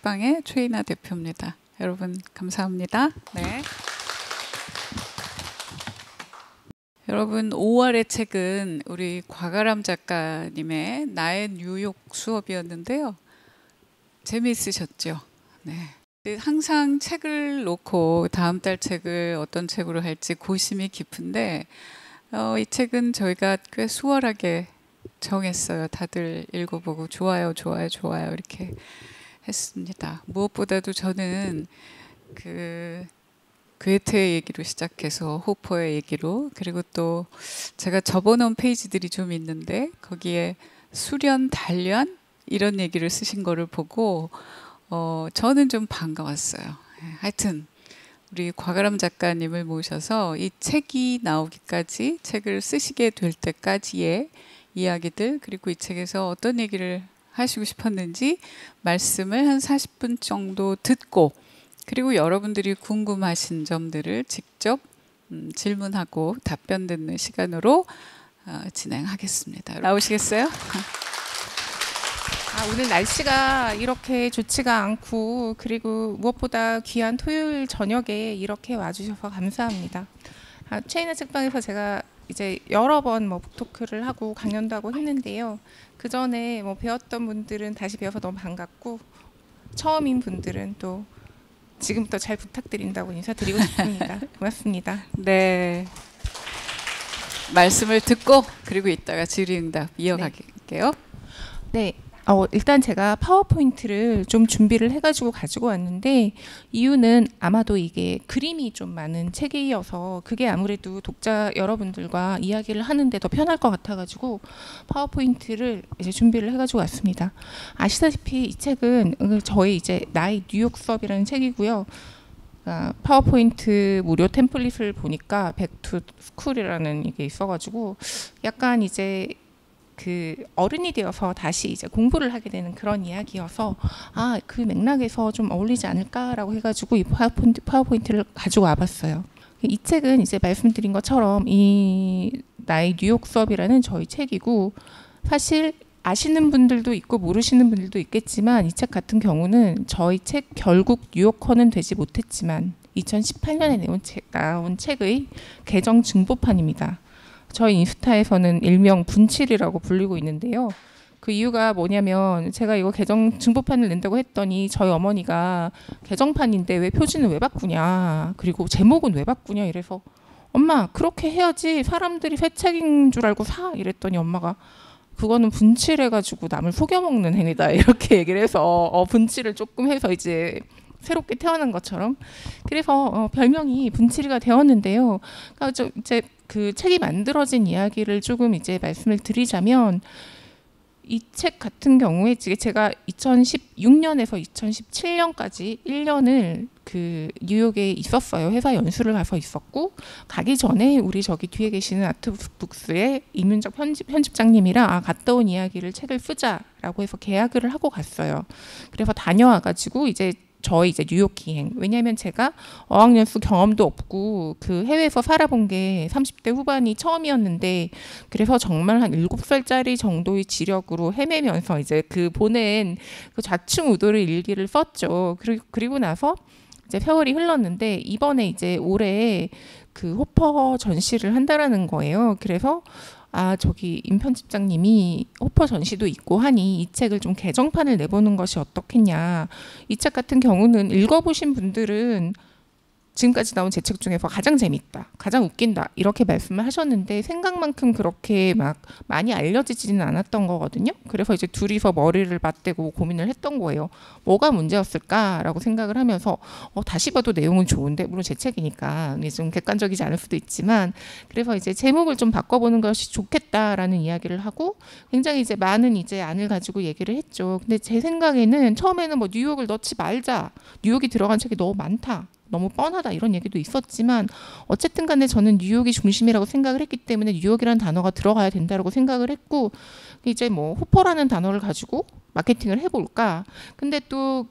책방의 최인아 대표입니다. 여러분 감사합니다. 네. 여러분 5월의 책은 우리 곽아람 작가님의 나의 뉴욕 수업이었는데요. 재미있으셨죠? 네. 항상 책을 놓고 다음 달 책을 어떤 책으로 할지 고심이 깊은데 이 책은 저희가 꽤 수월하게 정했어요. 다들 읽어보고 좋아요, 좋아요, 좋아요 이렇게 했습니다. 무엇보다도 저는 괴테의 얘기로 시작해서 호퍼의 얘기로, 그리고 또 제가 접어놓은 페이지들이 좀 있는데 거기에 수련, 단련 이런 얘기를 쓰신 거를 보고 저는 좀 반가웠어요. 하여튼 우리 곽아람 작가님을 모셔서 이 책이 나오기까지, 책을 쓰시게 될 때까지의 이야기들, 그리고 이 책에서 어떤 얘기를 하시고 싶었는지 말씀을 한 40분 정도 듣고, 그리고 여러분들이 궁금하신 점들을 직접 질문하고 답변 듣는 시간으로 진행하겠습니다. 나오시겠어요? 오늘 날씨가 이렇게 좋지가 않고, 그리고 무엇보다 귀한 토요일 저녁에 이렇게 와주셔서 감사합니다. 최인아 책방에서 제가 이제 여러 번 북토크를 하고 강연도 하고 했는데요. 그 전에 배웠던 분들은 다시 배워서 너무 반갑고, 처음인 분들은 또 지금부터 잘 부탁드린다고 인사드리고 싶습니다. 고맙습니다. 네. 말씀을 듣고 그리고 이따가 질의응답 이어갈게요. 네. 일단 제가 파워포인트를 좀 준비를 해가지고 가지고 왔는데, 이유는 아마도 이게 그림이 좀 많은 책이어서 그게 아무래도 독자 여러분들과 이야기를 하는데 더 편할 것 같아가지고 파워포인트를 이제 준비를 해가지고 왔습니다. 아시다시피 이 책은 저의 이제 나의 뉴욕 수업이라는 책이고요. 파워포인트 무료 템플릿을 보니까 백투 스쿨이라는 이게 있어가지고 약간 이제 어른이 되어서 다시 이제 공부를 하게 되는 그런 이야기여서 그 맥락에서 좀 어울리지 않을까라고 해가지고 이 파워포인트를 가지고 와봤어요. 이 책은 이제 말씀드린 것처럼 이 나의 뉴욕 수업이라는 저희 책이고, 사실 아시는 분들도 있고 모르시는 분들도 있겠지만 이 책 같은 경우는 저희 책 결국 뉴요커는 되지 못했지만 2018년에 나온 책의 개정 증보판입니다. 저희 인스타에서는 일명 분칠이라고 불리고 있는데요. 그 이유가 뭐냐면 제가 이거 개정 증보판을 낸다고 했더니 저희 어머니가 개정판인데 왜 표지는 왜 바꾸냐, 그리고 제목은 왜 바꾸냐 이래서 엄마 그렇게 해야지 사람들이 새 책인 줄 알고 사, 이랬더니 엄마가 그거는 분칠해가지고 남을 속여먹는 행위다 이렇게 얘기를 해서 분칠을 조금 해서 이제 새롭게 태어난 것처럼, 그래서 별명이 분칠이가 되었는데요. 그러니까 이제 그 책이 만들어진 이야기를 조금 이제 말씀을 드리자면, 이 책 같은 경우에 제가 2016년에서 2017년까지 1년을 그 뉴욕에 있었어요. 회사 연수를 가서 있었고, 가기 전에 우리 저기 뒤에 계시는 아트북스의 이문적 편집장님이랑 갔다 온 이야기를 책을 쓰자라고 해서 계약을 하고 갔어요. 그래서 다녀와가지고 저희 이제 뉴욕 기행, 왜냐하면 제가 어학연수 경험도 없고 그 해외에서 살아본 게 30대 후반이 처음이었는데, 그래서 정말 한 7살짜리 정도의 지력으로 헤매면서 이제 보낸 좌충우돌의 일기를 썼죠. 그리고 나서 이제 세월이 흘렀는데, 이번에 이제 올해 호퍼 전시를 한다라는 거예요. 그래서 저기 임 편집장님이 호퍼 전시도 있고 하니 이 책을 좀 개정판을 내보는 것이 어떻겠냐. 이 책 같은 경우는 읽어보신 분들은 지금까지 나온 제 책 중에서 가장 재밌다, 가장 웃긴다 이렇게 말씀을 하셨는데, 생각만큼 그렇게 막 많이 알려지지는 않았던 거거든요. 그래서 이제 둘이서 머리를 맞대고 고민을 했던 거예요. 뭐가 문제였을까라고 생각을 하면서 다시 봐도 내용은 좋은데, 물론 제 책이니까 좀 객관적이지 않을 수도 있지만, 그래서 이제 제목을 좀 바꿔보는 것이 좋겠다라는 이야기를 하고 굉장히 이제 많은 이제 안을 가지고 얘기를 했죠. 근데 제 생각에는 처음에는 뉴욕을 넣지 말자, 뉴욕이 들어간 책이 너무 많다, 너무 뻔하다 이런 얘기도 있었지만, 어쨌든 간에 저는 뉴욕이 중심이라고 생각을 했기 때문에 뉴욕이라는 단어가 들어가야 된다고 생각을 했고, 이제 호퍼라는 단어를 가지고 마케팅을 해볼까. 근데 또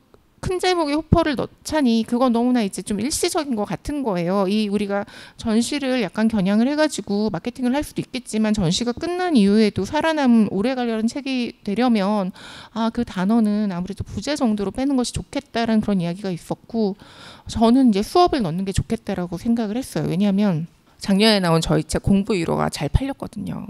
큰 제목의 호퍼를 넣자니 그건 너무나 이제 좀 일시적인 것 같은 거예요. 이 우리가 전시를 약간 겨냥을 해가지고 마케팅을 할 수도 있겠지만 전시가 끝난 이후에도 살아남은 오래 가려는 책이 되려면 그 단어는 아무래도 부제 정도로 빼는 것이 좋겠다라는 그런 이야기가 있었고 저는 이제 수업을 넣는 게 좋겠다라고 생각을 했어요. 왜냐하면 작년에 나온 저희 책 공부 위로가 잘 팔렸거든요.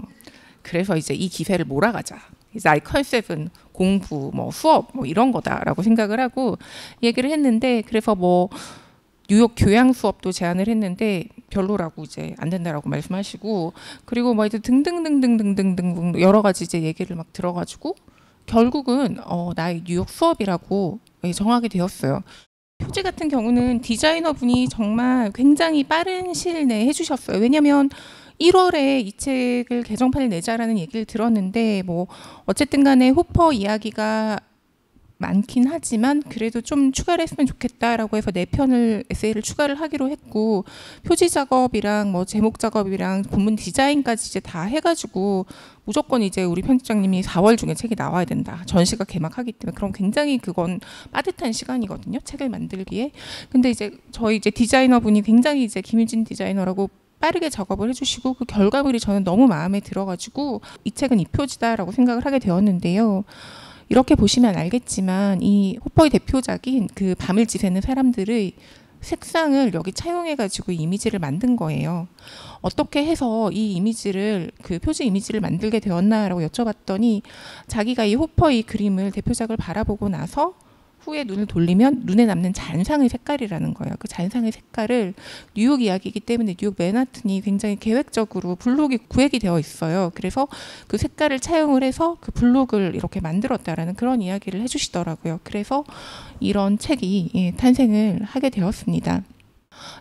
그래서 이제 이 기세를 몰아가자. 이제 나의 컨셉은 공부, 뭐 수업, 뭐 이런 거다라고 생각을 하고 얘기를 했는데 그래서 뭐 뉴욕 교양 수업도 제안을 했는데 별로라고 이제 안 된다라고 말씀하시고 그리고 뭐 이제 등등등등등등등 여러 가지 이제 얘기를 막 들어가지고 결국은 나의 뉴욕 수업이라고 정하게 되었어요. 표지 같은 경우는 디자이너분이 정말 굉장히 빠른 시일 내에 해주셨어요. 왜냐하면 1월에 이 책을 개정판을 내자라는 얘기를 들었는데 뭐 어쨌든 간에 호퍼 이야기가 많긴 하지만 그래도 좀 추가를 했으면 좋겠다라고 해서 4편을 에세이를 추가를 하기로 했고 표지 작업이랑 뭐 제목 작업이랑 본문 디자인까지 이제 다 해가지고 무조건 이제 우리 편집장님이 4월 중에 책이 나와야 된다. 전시가 개막하기 때문에 그럼 굉장히 그건 빠듯한 시간이거든요. 책을 만들기에. 근데 이제 저희 이제 디자이너분이 굉장히 이제 김유진 디자이너라고 빠르게 작업을 해주시고 그 결과물이 저는 너무 마음에 들어가지고 이 책은 이 표지다라고 생각을 하게 되었는데요. 이렇게 보시면 알겠지만 이 호퍼의 대표작인 그 밤을 지새는 사람들의 색상을 여기 차용해가지고 이미지를 만든 거예요. 어떻게 해서 이 이미지를 그 표지 이미지를 만들게 되었나라고 여쭤봤더니 자기가 이 호퍼의 그림을 대표작을 바라보고 나서 후에 눈을 돌리면 눈에 남는 잔상의 색깔이라는 거예요. 그 잔상의 색깔을 뉴욕 이야기이기 때문에 뉴욕 맨하튼이 굉장히 계획적으로 블록이 구획이 되어 있어요. 그래서 그 색깔을 차용을 해서 그 블록을 이렇게 만들었다라는 그런 이야기를 해주시더라고요. 그래서 이런 책이 탄생을 하게 되었습니다.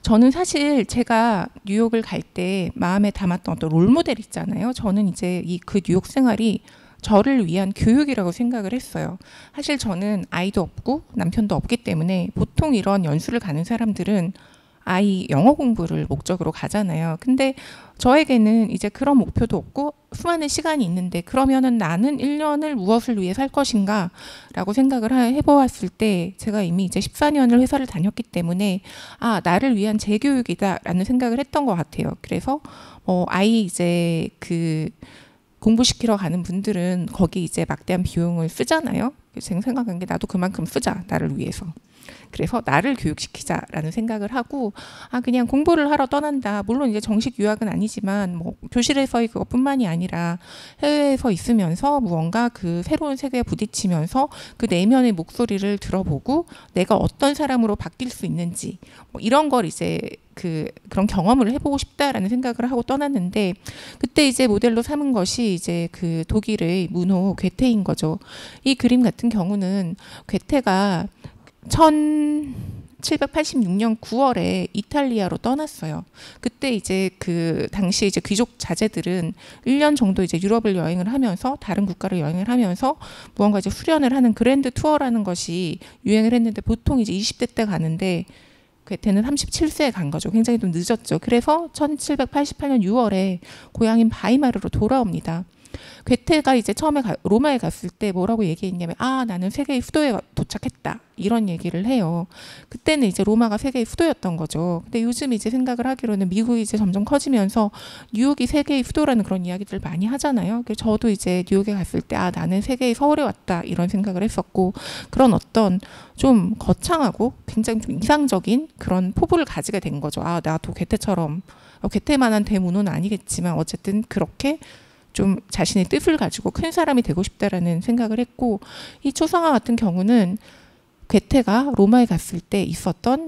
저는 사실 제가 뉴욕을 갈 때 마음에 담았던 어떤 롤모델 있잖아요. 저는 이제 그 뉴욕 생활이 저를 위한 교육이라고 생각을 했어요. 사실 저는 아이도 없고 남편도 없기 때문에 보통 이런 연수를 가는 사람들은 아이 영어 공부를 목적으로 가잖아요. 근데 저에게는 이제 그런 목표도 없고 수많은 시간이 있는데 그러면은 나는 1년을 무엇을 위해 살 것인가 라고 생각을 해보았을 때 제가 이미 이제 14년을 회사를 다녔기 때문에 나를 위한 재교육이다 라는 생각을 했던 것 같아요. 그래서 아이 이제 공부시키러 가는 분들은 거기 이제 막대한 비용을 쓰잖아요. 제가 생각한 게 나도 그만큼 쓰자, 나를 위해서. 그래서 나를 교육시키자라는 생각을 하고 그냥 공부를 하러 떠난다. 물론 이제 정식 유학은 아니지만 뭐 교실에서의 그것뿐만이 아니라 해외에서 있으면서 무언가 그 새로운 세계에 부딪히면서 그 내면의 목소리를 들어보고 내가 어떤 사람으로 바뀔 수 있는지 뭐 이런 걸 이제 그런 경험을 해보고 싶다라는 생각을 하고 떠났는데 그때 이제 모델로 삼은 것이 이제 그 독일의 문호 괴테인 거죠. 이 그림 같은 경우는 괴테가 1786년 9월에 이탈리아로 떠났어요. 그때 이제 그 당시 이제 귀족 자제들은 1년 정도 이제 유럽을 여행을 하면서 다른 국가를 여행을 하면서 무언가 이제 수련을 하는 그랜드 투어라는 것이 유행을 했는데 보통 이제 20대 때 가는데 괴테는 37세에 간 거죠. 굉장히 좀 늦었죠. 그래서 1788년 6월에 고향인 바이마르로 돌아옵니다. 괴테가 이제 처음에 로마에 갔을 때 뭐라고 얘기했냐면 나는 세계의 수도에 도착했다 이런 얘기를 해요. 그때는 이제 로마가 세계의 수도였던 거죠. 근데 요즘 이제 생각을 하기로는 미국이 이제 점점 커지면서 뉴욕이 세계의 수도라는 그런 이야기들을 많이 하잖아요. 그래서 저도 이제 뉴욕에 갔을 때 나는 세계의 서울에 왔다 이런 생각을 했었고 그런 어떤 좀 거창하고 굉장히 좀 이상적인 그런 포부를 가지게 된 거죠. 나도 괴테처럼 괴테만한 대문호는 아니겠지만 어쨌든 그렇게 좀 자신의 뜻을 가지고 큰 사람이 되고 싶다라는 생각을 했고 이 초상화 같은 경우는 괴테가 로마에 갔을 때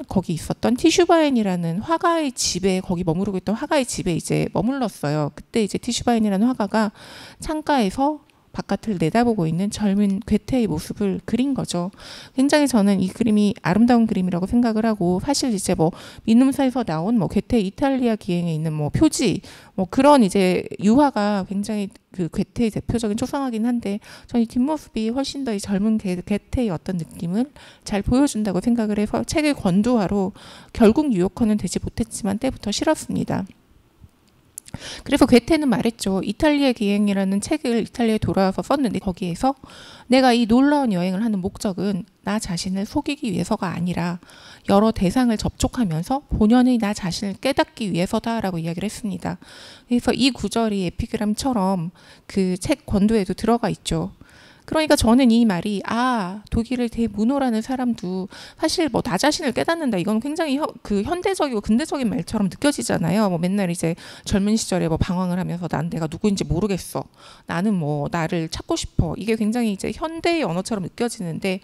거기 있었던 티슈바인이라는 화가의 집에 거기 머무르고 있던 화가의 집에 이제 머물렀어요. 그때 이제 티슈바인이라는 화가가 창가에서 바깥을 내다보고 있는 젊은 괴테의 모습을 그린 거죠. 굉장히 저는 이 그림이 아름다운 그림이라고 생각을 하고 사실 이제 뭐 민음사에서 나온 뭐 괴테 이탈리아 기행에 있는 뭐 표지 뭐 그런 이제 유화가 굉장히 그 괴테의 대표적인 초상화긴 한데 저는 이 뒷모습이 훨씬 더 이 젊은 괴테의 어떤 느낌을 잘 보여준다고 생각을 해서 책의 권두화로 결국 뉴요커는 되지 못했지만 때부터 싫었습니다. 그래서 괴테는 말했죠. 이탈리아 기행이라는 책을 이탈리아에 돌아와서 썼는데 거기에서 내가 이 놀라운 여행을 하는 목적은 나 자신을 속이기 위해서가 아니라 여러 대상을 접촉하면서 본연의 나 자신을 깨닫기 위해서다라고 이야기를 했습니다. 그래서 이 구절이 에피그램처럼 그 책 권도에도 들어가 있죠. 그러니까 저는 이 말이 독일의 대문호라는 사람도 사실 뭐 나 자신을 깨닫는다 이건 굉장히 현대적이고 근대적인 말처럼 느껴지잖아요. 뭐 맨날 이제 젊은 시절에 뭐 방황을 하면서 난 내가 누구인지 모르겠어. 나는 뭐 나를 찾고 싶어. 이게 굉장히 이제 현대의 언어처럼 느껴지는데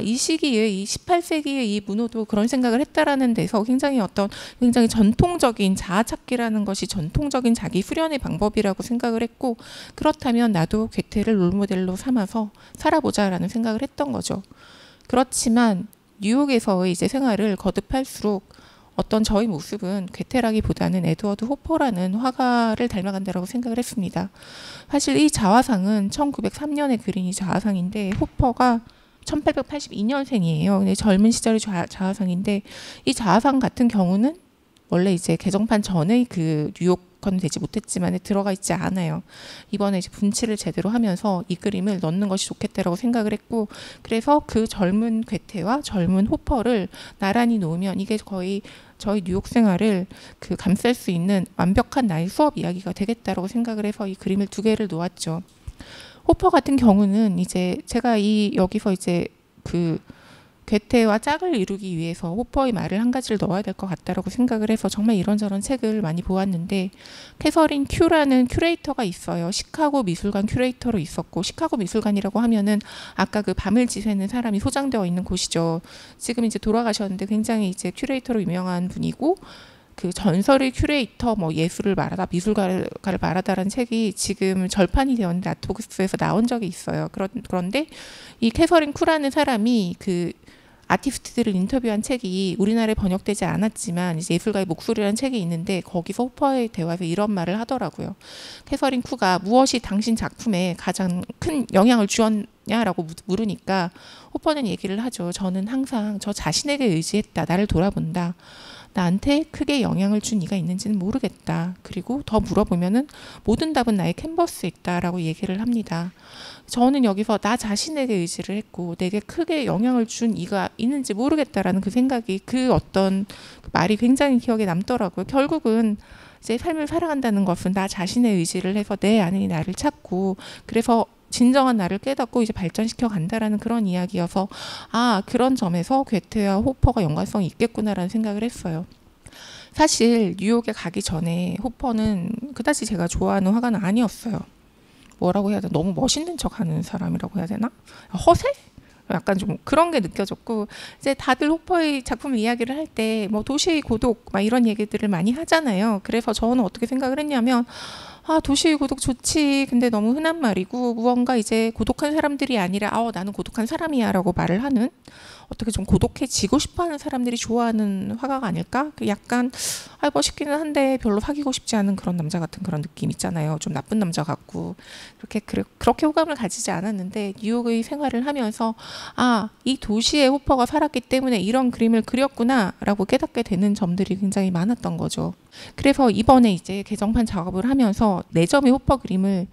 이 시기에 이 18세기의 이 문호도 그런 생각을 했다라는 데서 굉장히 전통적인 자아 찾기라는 것이 전통적인 자기 수련의 방법이라고 생각을 했고 그렇다면 나도 괴테를 롤모델로 삼아서 살아보자라는 생각을 했던 거죠. 그렇지만 뉴욕에서의 이제 생활을 거듭할수록 어떤 저희 모습은 괴테라기보다는 에드워드 호퍼라는 화가를 닮아간다라고 생각을 했습니다. 사실 이 자화상은 1903년에 그린 이 자화상인데 호퍼가 1882년생이에요. 근데 젊은 시절의 자화상인데 이 자화상 같은 경우는 원래 이제 개정판 전의 그 뉴욕 건 되지 못했지만 들어가 있지 않아요. 이번에 이제 분칠을 제대로 하면서 이 그림을 넣는 것이 좋겠다라고 생각을 했고 그래서 그 젊은 괴테와 젊은 호퍼를 나란히 놓으면 이게 거의 저희 뉴욕 생활을 감쌀 수 있는 완벽한 나의 수업 이야기가 되겠다라고 생각을 해서 이 그림을 두 개를 놓았죠. 호퍼 같은 경우는 이제 제가 여기서 이제 괴테와 짝을 이루기 위해서 호퍼의 말을 한 가지를 넣어야 될 것 같다라고 생각을 해서 정말 이런저런 책을 많이 보았는데 캐서린 큐라는 큐레이터가 있어요. 시카고 미술관 큐레이터로 있었고 시카고 미술관이라고 하면은 아까 그 밤을 지새는 사람이 소장되어 있는 곳이죠. 지금 이제 돌아가셨는데 굉장히 이제 큐레이터로 유명한 분이고 그 전설의 큐레이터 뭐 예술을 말하다 미술가를 말하다라는 책이 지금 절판이 되었는데 아토그스에서 나온 적이 있어요. 그런데 이 캐서린 큐라는 사람이 아티스트들을 인터뷰한 책이 우리나라에 번역되지 않았지만 이제 예술가의 목소리라는 책이 있는데 거기서 호퍼의 대화에서 이런 말을 하더라고요. 캐서린 큐가 무엇이 당신 작품에 가장 큰 영향을 주었냐라고 물으니까 호퍼는 얘기를 하죠. 저는 항상 저 자신에게 의지했다. 나를 돌아본다. 나한테 크게 영향을 준 이가 있는지는 모르겠다. 그리고 더 물어보면은 모든 답은 나의 캔버스에 있다라고 얘기를 합니다. 저는 여기서 나 자신에게 의지를 했고 내게 크게 영향을 준 이가 있는지 모르겠다라는 그 생각이 어떤 말이 굉장히 기억에 남더라고요. 결국은 이제 삶을 살아간다는 것은 나 자신의 의지를 해서 내 안에 나를 찾고 그래서 진정한 나를 깨닫고 이제 발전시켜 간다라는 그런 이야기여서 그런 점에서 괴테와 호퍼가 연관성이 있겠구나라는 생각을 했어요. 사실 뉴욕에 가기 전에 호퍼는 그다지 제가 좋아하는 화가는 아니었어요. 뭐라고 해야 되나? 너무 멋있는 척하는 사람이라고 해야 되나? 허세? 약간 좀 그런 게 느껴졌고 이제 다들 호퍼의 작품 이야기를 할 때 뭐 도시의 고독 막 이런 얘기들을 많이 하잖아요. 그래서 저는 어떻게 생각을 했냐면 도시의 고독 좋지. 근데 너무 흔한 말이고 무언가 이제 고독한 사람들이 아니라 나는 고독한 사람이야 라고 말을 하는 어떻게 좀 고독해지고 싶어하는 사람들이 좋아하는 화가가 아닐까? 약간 멋있기는 한데 별로 사귀고 싶지 않은 그런 남자 같은 그런 느낌 있잖아요. 좀 나쁜 남자 같고 그렇게 호감을 가지지 않았는데 뉴욕의 생활을 하면서 이 도시에 호퍼가 살았기 때문에 이런 그림을 그렸구나 라고 깨닫게 되는 점들이 굉장히 많았던 거죠. 그래서 이번에 이제 개정판 작업을 하면서 4점의 호퍼 그림을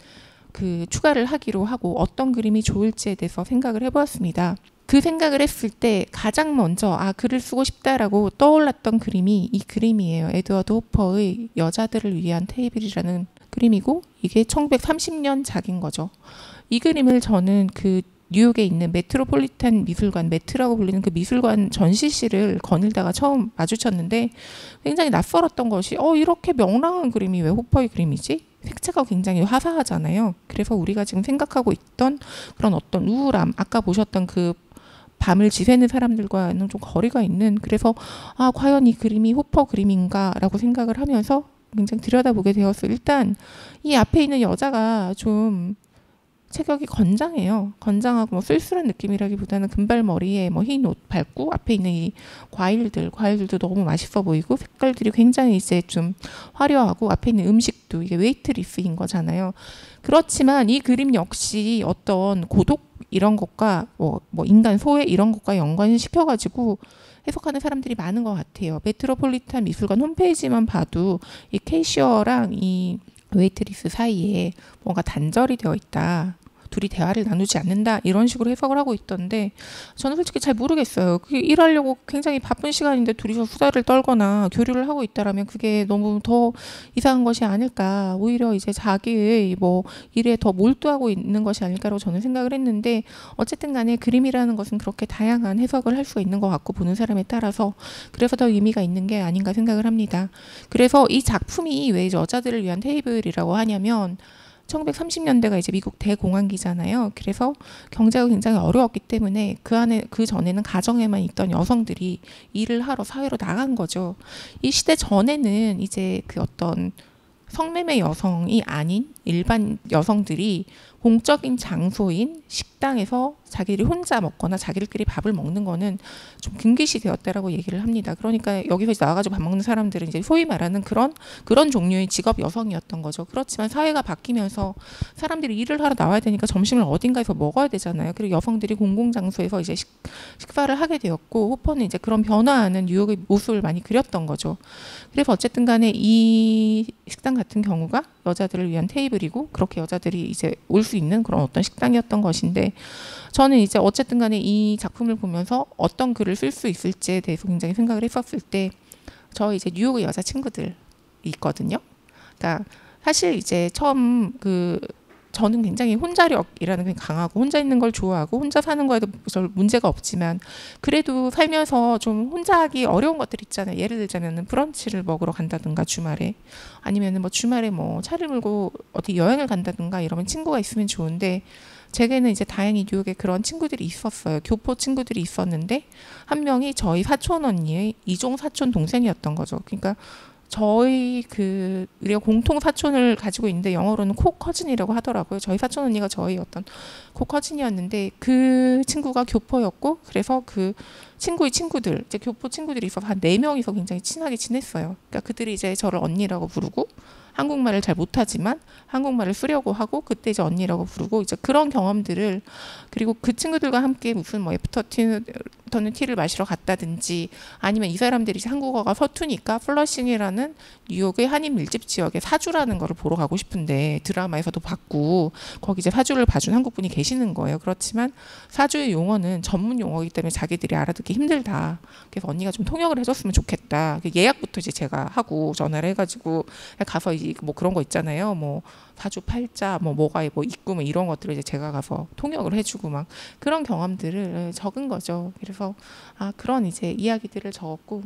추가를 하기로 하고 어떤 그림이 좋을지에 대해서 생각을 해보았습니다. 그 생각을 했을 때 가장 먼저 글을 쓰고 싶다라고 떠올랐던 그림이 이 그림이에요. 에드워드 호퍼의 여자들을 위한 테이블이라는 그림이고 이게 1930년 작인 거죠. 이 그림을 저는 뉴욕에 있는 메트로폴리탄 미술관, 메트라고 불리는 그 미술관 전시실을 거닐다가 처음 마주쳤는데 굉장히 낯설었던 것이 이렇게 명랑한 그림이 왜 호퍼의 그림이지? 색채가 굉장히 화사하잖아요. 그래서 우리가 지금 생각하고 있던 그런 어떤 우울함, 아까 보셨던 밤을 지새는 사람들과는 좀 거리가 있는 그래서 과연 이 그림이 호퍼 그림인가 라고 생각을 하면서 굉장히 들여다보게 되었어요. 일단 이 앞에 있는 여자가 좀 체격이 건장해요. 건장하고 쓸쓸한 느낌이라기보다는 금발머리에 흰 옷 밟고 앞에 있는 이 과일들도 너무 맛있어 보이고 색깔들이 굉장히 이제 좀 화려하고 앞에 있는 음식도 이게 웨이트리스인 거잖아요. 그렇지만 이 그림 역시 어떤 고독 이런 것과 뭐 인간 소외 이런 것과 연관시켜가지고 해석하는 사람들이 많은 것 같아요. 메트로폴리탄 미술관 홈페이지만 봐도 이 캐셔랑 이 웨이트리스 사이에 뭔가 단절이 되어 있다. 둘이 대화를 나누지 않는다 이런 식으로 해석을 하고 있던데 저는 솔직히 잘 모르겠어요. 그게 일하려고 굉장히 바쁜 시간인데 둘이서 수다를 떨거나 교류를 하고 있다라면 그게 너무 더 이상한 것이 아닐까, 오히려 이제 자기의 뭐 일에 더 몰두하고 있는 것이 아닐까라고 저는 생각을 했는데, 어쨌든 간에 그림이라는 것은 그렇게 다양한 해석을 할 수가 있는 것 같고 보는 사람에 따라서 그래서 더 의미가 있는 게 아닌가 생각을 합니다. 그래서 이 작품이 왜 여자들을 위한 테이블이라고 하냐면 1930년대가 이제 미국 대공황기잖아요. 그래서 경제가 굉장히 어려웠기 때문에 그 전에는 가정에만 있던 여성들이 일을 하러 사회로 나간 거죠. 이 시대 전에는 이제 그 어떤 성매매 여성이 아닌 일반 여성들이 공적인 장소인 식당에서 자기들이 혼자 먹거나 자기들끼리 밥을 먹는 거는 좀 금기시 되었다라고 얘기를 합니다. 그러니까 여기서 나와가지고 밥 먹는 사람들은 이제 소위 말하는 그런 종류의 직업 여성이었던 거죠. 그렇지만 사회가 바뀌면서 사람들이 일을 하러 나와야 되니까 점심을 어딘가에서 먹어야 되잖아요. 그리고 여성들이 공공장소에서 이제 식사를 하게 되었고, 호퍼는 이제 그런 변화하는 뉴욕의 모습을 많이 그렸던 거죠. 그래서 어쨌든 간에 이 식당 같은 경우가 여자들을 위한 테이블이고 그렇게 여자들이 이제 올 수 있는 그런 어떤 식당이었던 것인데, 저는 이제 어쨌든 간에 이 작품을 보면서 어떤 글을 쓸 수 있을지에 대해서 굉장히 생각을 했었을 때, 저 이제 뉴욕의 여자 친구들이 있거든요. 그러니까 사실 이제 처음 저는 굉장히 혼자력이라는 게 강하고 혼자 있는 걸 좋아하고 혼자 사는 거에도 별 문제가 없지만, 그래도 살면서 좀 혼자 하기 어려운 것들 있잖아요. 예를 들자면 브런치를 먹으러 간다든가 주말에, 아니면 뭐 주말에 뭐 차를 몰고 어디 여행을 간다든가 이러면 친구가 있으면 좋은데, 제게는 이제 다행히 뉴욕에 그런 친구들이 있었어요. 교포 친구들이 있었는데 한 명이 저희 사촌 언니의 이종 사촌 동생이었던 거죠. 그러니까 저희 우리가 공통 사촌을 가지고 있는데 영어로는 코커즌이라고 하더라고요. 저희 사촌 언니가 저희 어떤 코커즌이었는데 그 친구가 교포였고, 그래서 그 친구의 친구들, 이제 교포 친구들이 있어서 한 4명이서 굉장히 친하게 지냈어요. 그러니까 그들이 이제 저를 언니라고 부르고, 한국말을 잘 못하지만 한국말을 쓰려고 하고 그때 이제 언니라고 부르고, 이제 그런 경험들을, 그리고 그 친구들과 함께 무슨 뭐 애프터눈 티를 마시러 갔다든지, 아니면 이 사람들이 이제 한국어가 서투니까 플러싱이라는 뉴욕의 한인 밀집 지역의 사주라는 거를 보러 가고 싶은데 드라마에서도 봤고 거기 이제 사주를 봐준 한국분이 계시는 거예요. 그렇지만 사주의 용어는 전문 용어이기 때문에 자기들이 알아듣기 힘들다. 그래서 언니가 좀 통역을 해줬으면 좋겠다. 예약부터 이제 제가 하고 전화를 해가지고 가서 뭐 그런 거 있잖아요. 뭐 사주 팔자, 뭐가 뭐 있고 뭐 이런 것들을 이제 제가 가서 통역을 해주고 막 그런 경험들을 적은 거죠. 그래서 그런 이제 이야기들을 적었고,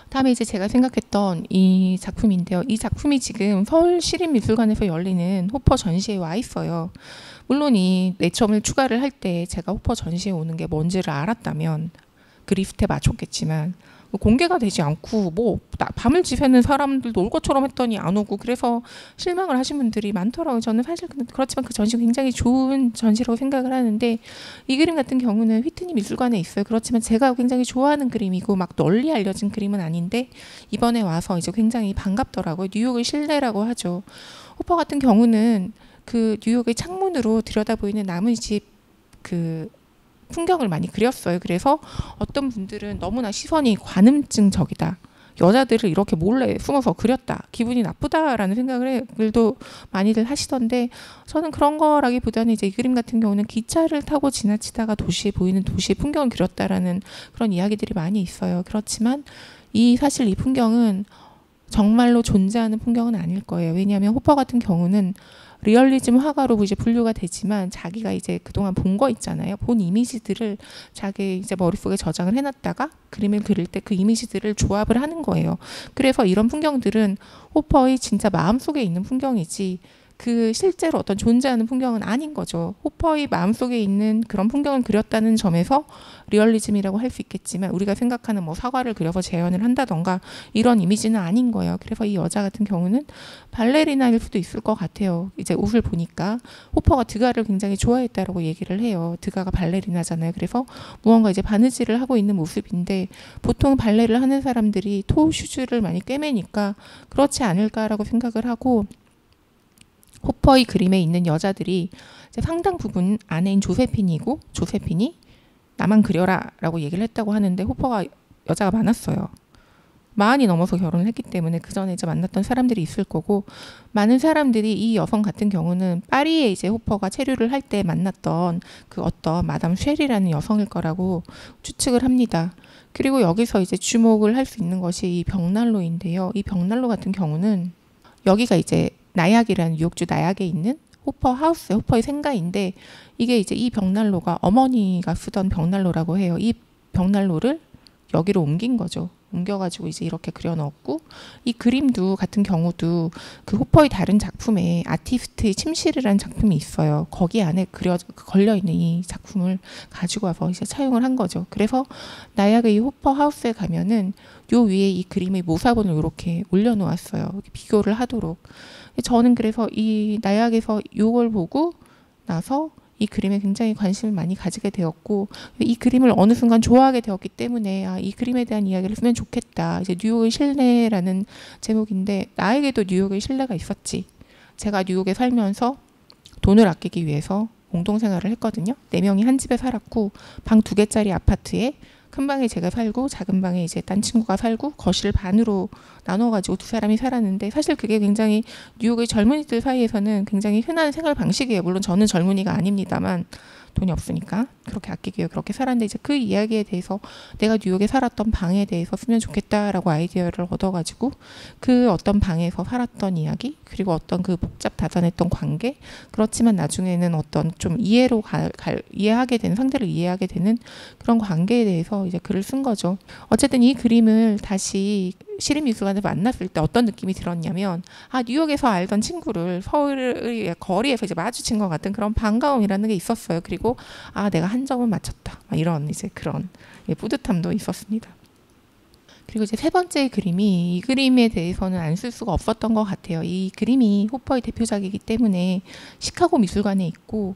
다음에 이제 제가 생각했던 이 작품인데요. 이 작품이 지금 서울시립미술관에서 열리는 호퍼 전시회에 와 있어요. 물론 이 내점을 추가를 할 때 제가 호퍼 전시회 오는 게 뭔지를 알았다면 그 리스트에 맞췄겠지만, 공개가 되지 않고 뭐 밤을 지새는 사람들도 올 것처럼 했더니 안 오고, 그래서 실망을 하신 분들이 많더라고요. 저는 사실 그렇지만 그 전시 굉장히 좋은 전시라고 생각을 하는데, 이 그림 같은 경우는 휘트니 미술관에 있어요. 그렇지만 제가 굉장히 좋아하는 그림이고 막 널리 알려진 그림은 아닌데 이번에 와서 이제 굉장히 반갑더라고요. 뉴욕의 실내라고 하죠. 호퍼 같은 경우는 그 뉴욕의 창문으로 들여다보이는 나무집 풍경을 많이 그렸어요. 그래서 어떤 분들은 너무나 시선이 관음증적이다, 여자들을 이렇게 몰래 숨어서 그렸다, 기분이 나쁘다라는 생각을도 많이들 하시던데, 저는 그런 거라기보다는 이제 이 그림 같은 경우는 기차를 타고 지나치다가 도시에 보이는 도시의 풍경을 그렸다라는 그런 이야기들이 많이 있어요. 그렇지만 사실 이 풍경은 정말로 존재하는 풍경은 아닐 거예요. 왜냐하면 호퍼 같은 경우는 리얼리즘 화가로 이제 분류가 되지만 자기가 이제 그동안 본 거 있잖아요. 본 이미지들을 자기 이제 머릿속에 저장을 해놨다가 그림을 그릴 때 그 이미지들을 조합을 하는 거예요. 그래서 이런 풍경들은 호퍼의 진짜 마음속에 있는 풍경이지 실제로 어떤 존재하는 풍경은 아닌 거죠. 호퍼의 마음속에 있는 그런 풍경을 그렸다는 점에서 리얼리즘이라고 할 수 있겠지만, 우리가 생각하는 뭐 사과를 그려서 재현을 한다던가 이런 이미지는 아닌 거예요. 그래서 이 여자 같은 경우는 발레리나일 수도 있을 것 같아요. 이제 옷을 보니까 호퍼가 드가를 굉장히 좋아했다라고 얘기를 해요. 드가가 발레리나잖아요. 그래서 무언가 이제 바느질을 하고 있는 모습인데, 보통 발레를 하는 사람들이 토 슈즈를 많이 꿰매니까 그렇지 않을까라고 생각을 하고, 호퍼의 그림에 있는 여자들이 이제 상당 부분 아내인 조세핀이 나만 그려라 라고 얘기를 했다고 하는데 호퍼가 여자가 많았어요. 40이 넘어서 결혼을 했기 때문에 그 전에 이제 만났던 사람들이 있을 거고, 많은 사람들이 이 여성 같은 경우는 파리에 이제 호퍼가 체류를 할 때 만났던 그 어떤 마담 쉘이라는 여성일 거라고 추측을 합니다. 그리고 여기서 이제 주목을 할 수 있는 것이 이 벽난로인데요. 이 벽난로 같은 경우는 여기가 이제 나약이라는 뉴욕주 나약에 있는 호퍼 하우스, 호퍼의 생가인데, 이게 이제 이 벽난로가 어머니가 쓰던 벽난로라고 해요. 이 벽난로를 여기로 옮긴 거죠. 옮겨가지고 이제 이렇게 그려 넣었고, 이 그림도 같은 경우도 그 호퍼의 다른 작품에 아티스트의 침실이라는 작품이 있어요. 거기 안에 걸려있는 이 작품을 가지고 와서 이제 차용을 한 거죠. 그래서 나약의 이 호퍼 하우스에 가면은 요 위에 이 그림의 모사본을 이렇게 올려놓았어요. 비교를 하도록. 저는 그래서 이 나약에서 이걸 보고 나서 이 그림에 굉장히 관심을 많이 가지게 되었고, 이 그림을 어느 순간 좋아하게 되었기 때문에 이 그림에 대한 이야기를 쓰면 좋겠다. 이제 뉴욕의 실내라는 제목인데, 나에게도 뉴욕의 실내가 있었지. 제가 뉴욕에 살면서 돈을 아끼기 위해서 공동생활을 했거든요. 4명이 한 집에 살았고, 방 2개짜리 아파트에 큰 방에 제가 살고 작은 방에 이제 딴 친구가 살고 거실을 반으로 나눠가지고 2사람이 살았는데, 사실 그게 굉장히 뉴욕의 젊은이들 사이에서는 굉장히 흔한 생활 방식이에요. 물론 저는 젊은이가 아닙니다만 돈이 없으니까 그렇게 아끼기 위해 그렇게 살았는데, 이제 그 이야기에 대해서 내가 뉴욕에 살았던 방에 대해서 쓰면 좋겠다라고 아이디어를 얻어가지고 그 어떤 방에서 살았던 이야기, 그리고 어떤 그 복잡다단했던 관계, 그렇지만 나중에는 어떤 좀 이해하게 되는, 상대를 이해하게 되는 그런 관계에 대해서 이제 글을 쓴 거죠. 어쨌든 이 그림을 다시 시립미술관에서 만났을 때 어떤 느낌이 들었냐면, 뉴욕에서 알던 친구를 서울의 거리에서 이제 마주친 것 같은 그런 반가움이라는 게 있었어요. 그리고 내가 한 점은 맞췄다, 이런 이제 그런 뿌듯함도 있었습니다. 그리고 이제 3번째 그림이, 이 그림에 대해서는 안 쓸 수가 없었던 것 같아요. 이 그림이 호퍼의 대표작이기 때문에 시카고 미술관에 있고,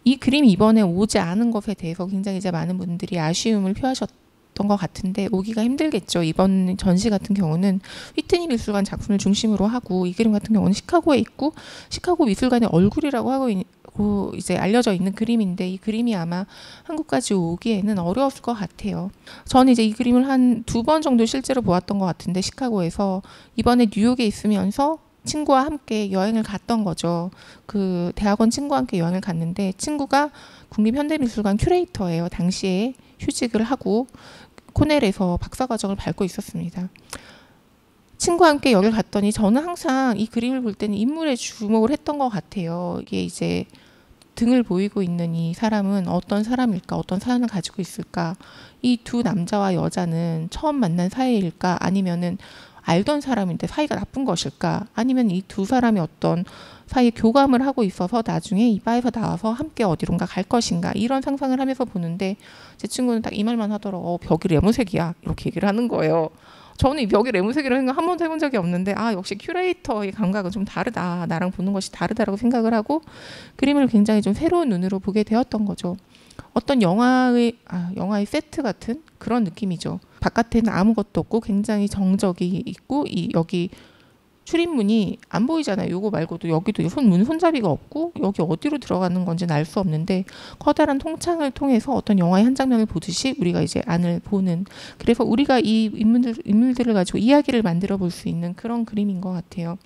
이 그림이 이번에 오지 않은 것에 대해서 굉장히 이제 많은 분들이 아쉬움을 표하셨던 것 같은데, 오기가 힘들겠죠. 이번 전시 같은 경우는 휘트니 미술관 작품을 중심으로 하고, 이 그림 같은 경우는 시카고에 있고, 시카고 미술관의 얼굴이라고 하고 이제 알려져 있는 그림인데, 이 그림이 아마 한국까지 오기에는 어려웠을 것 같아요. 저는 이제 이 그림을 한 2번 정도 실제로 보았던 것 같은데, 시카고에서 이번에 뉴욕에 있으면서 친구와 함께 여행을 갔던 거죠. 그 대학원 친구와 함께 여행을 갔는데, 친구가 국립현대미술관 큐레이터예요. 당시에 휴직을 하고 코넬에서 박사과정을 밟고 있었습니다. 친구와 함께 여길 갔더니 저는 항상 이 그림을 볼 때는 인물에 주목을 했던 것 같아요. 이게 이제 등을 보이고 있는 이 사람은 어떤 사람일까, 어떤 사연을 가지고 있을까, 이 2 남자와 여자는 처음 만난 사이일까, 아니면은 알던 사람인데 사이가 나쁜 것일까, 아니면 이 2사람이 어떤 사이에 교감을 하고 있어서 나중에 이 바에서 나와서 함께 어디론가 갈 것인가, 이런 상상을 하면서 보는데, 제 친구는 딱 이 말만 하더라고. 벽이 레모색이야, 이렇게 얘기를 하는 거예요. 저는 이 벽이 레모색이라는 생각 한 번도 해본 적이 없는데, 역시 큐레이터의 감각은 좀 다르다, 나랑 보는 것이 다르다라고 생각을 하고 그림을 굉장히 좀 새로운 눈으로 보게 되었던 거죠. 어떤 영화의 세트 같은 그런 느낌이죠. 바깥에는 아무것도 없고 굉장히 정적이 있고, 여기 출입문이 안 보이잖아요. 요거 말고도 여기도 문 손잡이가 없고, 여기 어디로 들어가는 건지는 알 수 없는데, 커다란 통창을 통해서 어떤 영화의 한 장면을 보듯이 우리가 이제 안을 보는, 그래서 우리가 이 인물들을 가지고 이야기를 만들어 볼 수 있는 그런 그림인 것 같아요.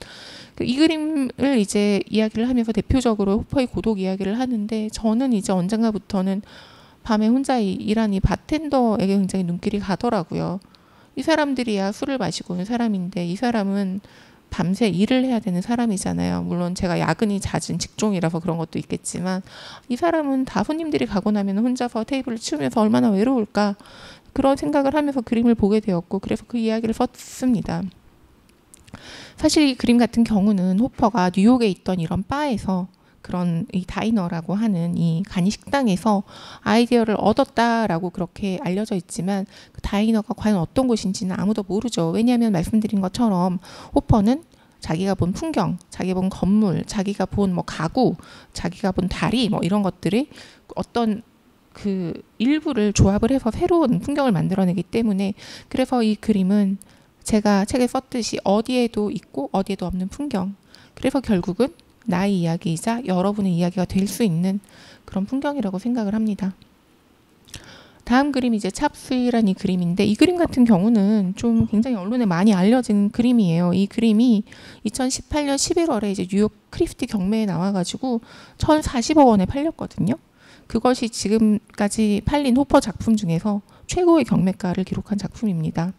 이 그림을 이제 이야기를 하면서 대표적으로 호퍼의 고독 이야기를 하는데, 저는 이제 언젠가부터는 밤에 혼자 일하는 이 바텐더에게 굉장히 눈길이 가더라고요. 이 사람들이야 술을 마시고 오는 사람인데, 이 사람은 밤새 일을 해야 되는 사람이잖아요. 물론 제가 야근이 잦은 직종이라서 그런 것도 있겠지만, 이 사람은 다 손님들이 가고 나면 혼자서 테이블을 치우면서 얼마나 외로울까, 그런 생각을 하면서 그림을 보게 되었고, 그래서 그 이야기를 썼습니다. 사실 이 그림 같은 경우는 호퍼가 뉴욕에 있던 이런 바에서, 그런 이 다이너라고 하는 이 간이 식당에서 아이디어를 얻었다라고 그렇게 알려져 있지만, 그 다이너가 과연 어떤 곳인지는 아무도 모르죠. 왜냐하면 말씀드린 것처럼 호퍼는 자기가 본 풍경, 자기가 본 건물, 자기가 본 가구, 자기가 본 다리 이런 것들이 어떤 그 일부를 조합을 해서 새로운 풍경을 만들어내기 때문에, 그래서 이 그림은 제가 책에 썼듯이 어디에도 있고 어디에도 없는 풍경, 그래서 결국은 나의 이야기이자 여러분의 이야기가 될 수 있는 그런 풍경이라고 생각을 합니다. 다음 그림이 이제 찹스이라는 이 그림인데, 이 그림 같은 경우는 좀 굉장히 언론에 많이 알려진 그림이에요. 이 그림이 2018년 11월에 이제 뉴욕 크리스티 경매에 나와가지고 1,040억 원에 팔렸거든요. 그것이 지금까지 팔린 호퍼 작품 중에서 최고의 경매가를 기록한 작품입니다.